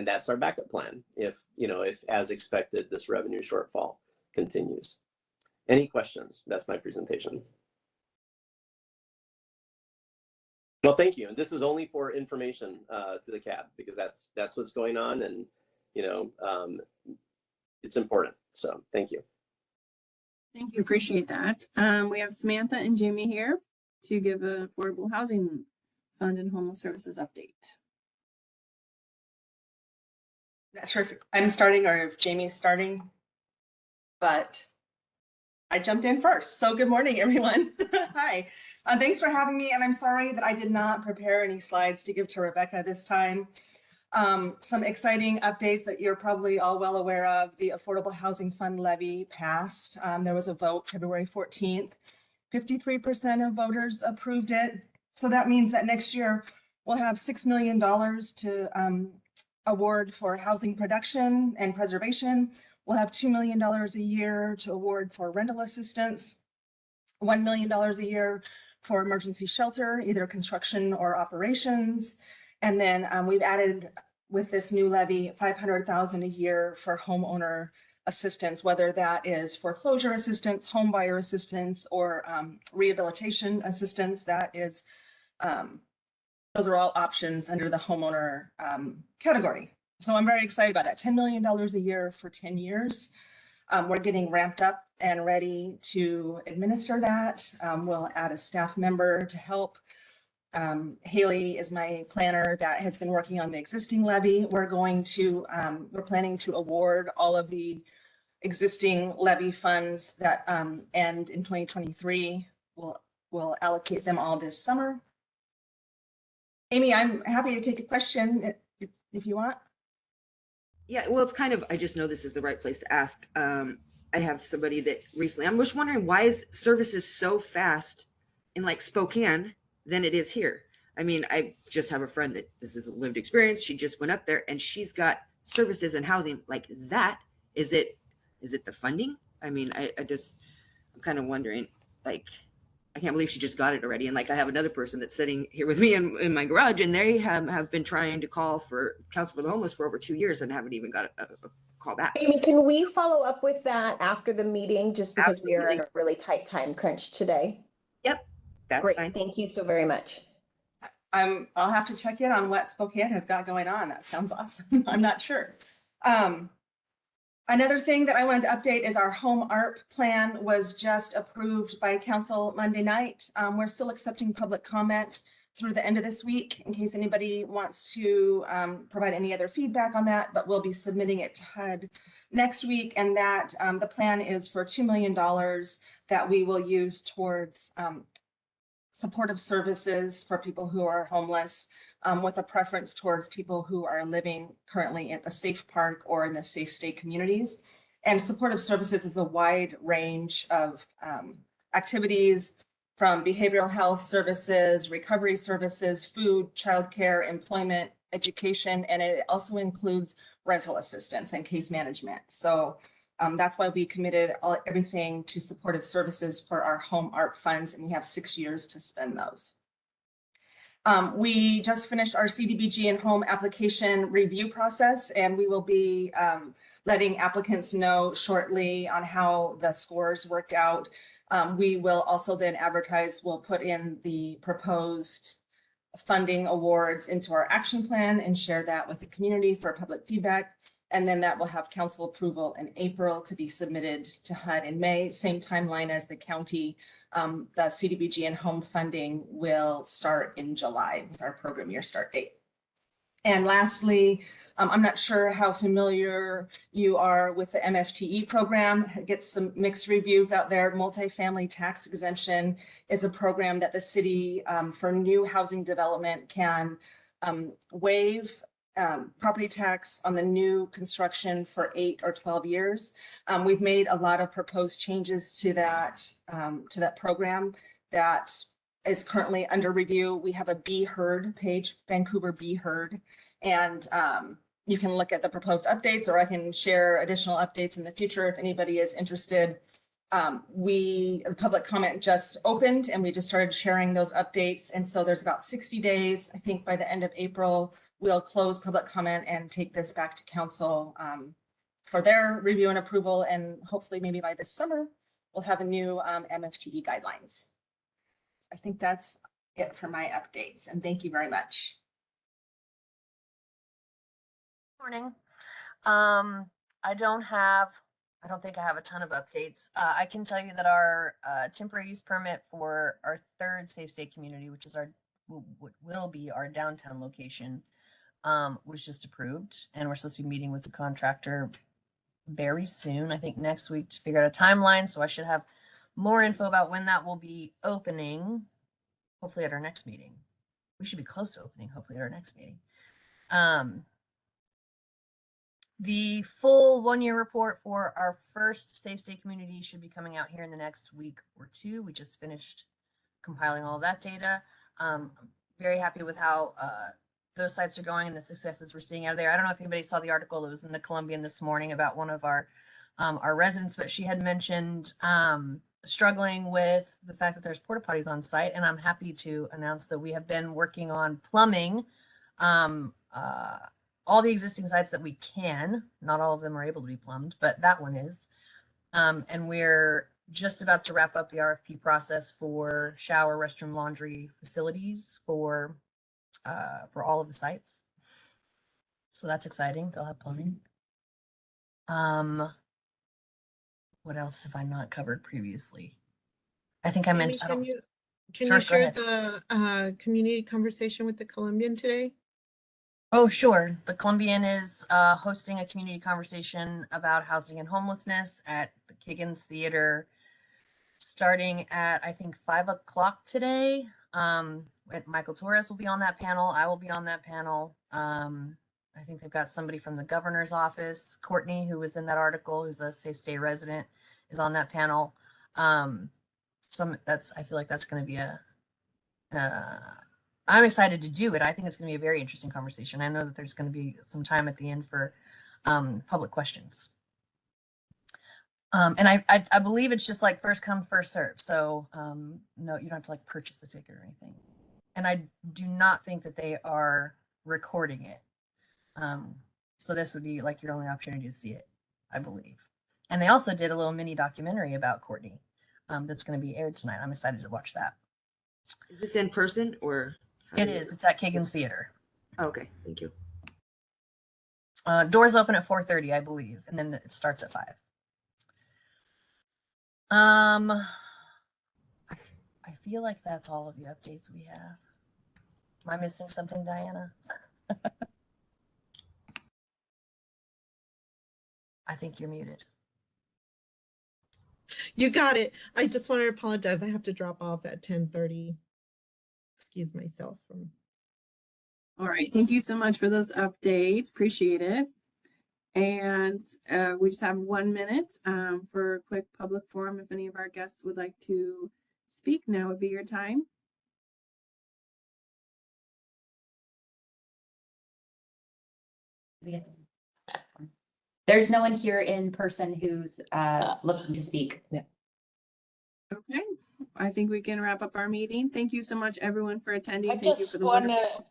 Speaker 10: that's our backup plan if, if as expected, this revenue shortfall continues. Any questions? That's my presentation. Well, thank you. And this is only for information to the CAAB because that's what's going on, and it's important. So thank you.
Speaker 1: Thank you. Appreciate that. We have Samantha and Jamie here to give an affordable housing fund and homeless services update.
Speaker 12: Not sure if I'm starting or if Jamie's starting, but I jumped in first. So good morning, everyone. Hi. Thanks for having me. And I'm sorry that I did not prepare any slides to give to Rebecca this time. Some exciting updates that you're probably all well aware of. The Affordable Housing Fund levy passed. There was a vote February 14th. 53% of voters approved it. So that means that next year we'll have $6 million to award for housing production and preservation. We'll have $2 million a year to award for rental assistance, $1 million a year for emergency shelter, either construction or operations. And then we've added with this new levy, $500,000 a year for homeowner assistance, whether that is foreclosure assistance, home buyer assistance, or rehabilitation assistance. That is, those are all options under the homeowner category. So I'm very excited about that. $10 million a year for 10 years. We're getting ramped up and ready to administer that. We'll add a staff member to help. Haley is my planner that has been working on the existing levy. We're planning to award all of the existing levy funds that end in 2023. We'll allocate them all this summer. Amy, I'm happy to take a question if you want.
Speaker 7: Yeah, well, it's kind of, I just know this is the right place to ask. I have somebody that recently, I'm just wondering, why is services so fast in like Spokane than it is here? I mean, I just have a friend that this is a lived experience. She just went up there and she's got services and housing like that. Is it the funding? I mean, I'm kind of wondering, like, I can't believe she just got it already. And like, I have another person that's sitting here with me in my garage, and they have been trying to call for Council for the Homeless for over 2 years and haven't even got a call back.
Speaker 2: Amy, can we follow up with that after the meeting, just because
Speaker 7: Absolutely.
Speaker 2: we are in a really tight time crunch today?
Speaker 7: Yep, that's
Speaker 2: great.
Speaker 7: Fine.
Speaker 2: Thank you so very much.
Speaker 12: I'll have to check in on what Spokane has got going on. That sounds awesome. I'm not sure. Another thing that I wanted to update is our home ARP plan was just approved by council Monday night. We're still accepting public comment through the end of this week in case anybody wants to provide any other feedback on that, but we'll be submitting it to HUD next week. And that the plan is for $2 million that we will use towards supportive services for people who are homeless, with a preference towards people who are living currently at the Safe Park or in the Safe Stay communities. And supportive services is a wide range of activities, from behavioral health services, recovery services, food, childcare, employment, education, and it also includes rental assistance and case management. So that's why we committed everything to supportive services for our home ARP funds, and we have 6 years to spend those. We just finished our CDBG and home application review process, and we will be letting applicants know shortly on how the scores worked out. We will also then advertise, we'll put in the proposed funding awards into our action plan and share that with the community for public feedback. And then that will have council approval in April to be submitted to HUD in May, same timeline as the county. The CDBG and home funding will start in July with our program year start date. And lastly, I'm not sure how familiar you are with the MFTE program. It gets some mixed reviews out there. Multifamily tax exemption is a program that the city for new housing development can waive property tax on the new construction for 8 or 12 years. We've made a lot of proposed changes to that program that is currently under review. We have a Be Heard page, Vancouver Be Heard, and you can look at the proposed updates, or I can share additional updates in the future if anybody is interested. The public comment just opened and we just started sharing those updates. And so there's about 60 days, I think by the end of April, we'll close public comment and take this back to council for their review and approval. And hopefully maybe by this summer, we'll have a new MFTE guidelines. I think that's it for my updates, and thank you very much.
Speaker 13: Morning. I don't think I have a ton of updates. I can tell you that our temporary use permit for our third safe state community, which is what will be our downtown location, was just approved, and we're supposed to be meeting with the contractor very soon. I think next week to figure out a timeline. So I should have more info about when that will be opening. Hopefully at our next meeting. We should be close to opening. Hopefully at our next meeting. The full 1-year report for our first safe state community should be coming out here in the next week or two. We just finished compiling all of that data. Very happy with how those sites are going and the successes we're seeing out of there. I don't know if anybody saw the article that was in the Columbian this morning about one of our residents, but she had mentioned struggling with the fact that there's porta potties on site, and I'm happy to announce that we have been working on plumbing all the existing sites that we can. Not all of them are able to be plumbed, but that one is. And we're just about to wrap up the RFP process for shower, restroom, laundry facilities for all of the sites. So that's exciting. They'll have plumbing. What else have I not covered previously? I think I mentioned.
Speaker 5: Can you share the community conversation with the Columbian today?
Speaker 13: Oh, sure. The Columbian is hosting a community conversation about housing and homelessness at the Kiggins Theater, starting at, I think, 5 o'clock today. Michael Torres will be on that panel. I will be on that panel. I think they've got somebody from the governor's office, Courtney, who was in that article, who's a Safe Stay resident, is on that panel. I feel like that's going to be I'm excited to do it. I think it's going to be a very interesting conversation. I know that there's going to be some time at the end for public questions. And I believe it's just like first come, first serve. So no, you don't have to like purchase a ticket or anything. And I do not think that they are recording it. So this would be like your only opportunity to see it, I believe. And they also did a little mini documentary about Courtney that's going to be aired tonight. I'm excited to watch that.
Speaker 7: Is this in person or?
Speaker 13: It is. It's at Kiggins Theater.
Speaker 7: Oh, okay, thank you.
Speaker 13: Doors open at 4:30, I believe, and then it starts at 5. I feel like that's all of the updates we have. Am I missing something, Diana? I think you're muted.
Speaker 5: You got it. I just want to apologize. I have to drop off at 10:30. Excuse myself.
Speaker 1: All right. Thank you so much for those updates. Appreciate it. And we just have 1 minute for a quick public forum. If any of our guests would like to speak, now would be your time.
Speaker 4: There's no one here in person who's looking to speak.
Speaker 1: Yeah. Okay. I think we can wrap up our meeting. Thank you so much, everyone, for attending. Thank you for the wonderful.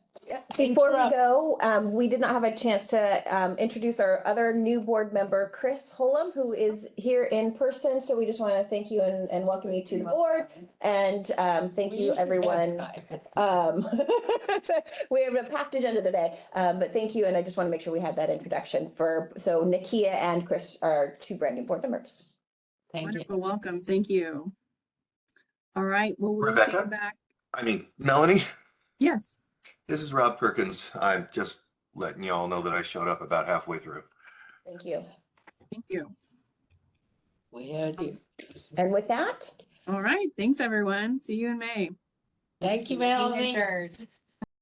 Speaker 2: Before we go, we did not have a chance to introduce our other new board member, Chris Holum, who is here in person. So we just want to thank you and welcome you to the board. And thank you, everyone. We have a packed agenda today, but thank you. And I just want to make sure we had that introduction so Nakia and Chris are 2 brand new board members.
Speaker 1: Wonderful. Welcome. Thank you. All right. Well, we'll see you back.
Speaker 14: Melanie?
Speaker 1: Yes.
Speaker 14: This is Rob Perkins. I'm just letting you all know that I showed up about halfway through.
Speaker 2: Thank you.
Speaker 1: Thank you.
Speaker 9: We heard you.
Speaker 2: And with that.
Speaker 1: All right. Thanks, everyone. See you in May.
Speaker 9: Thank you, Melanie.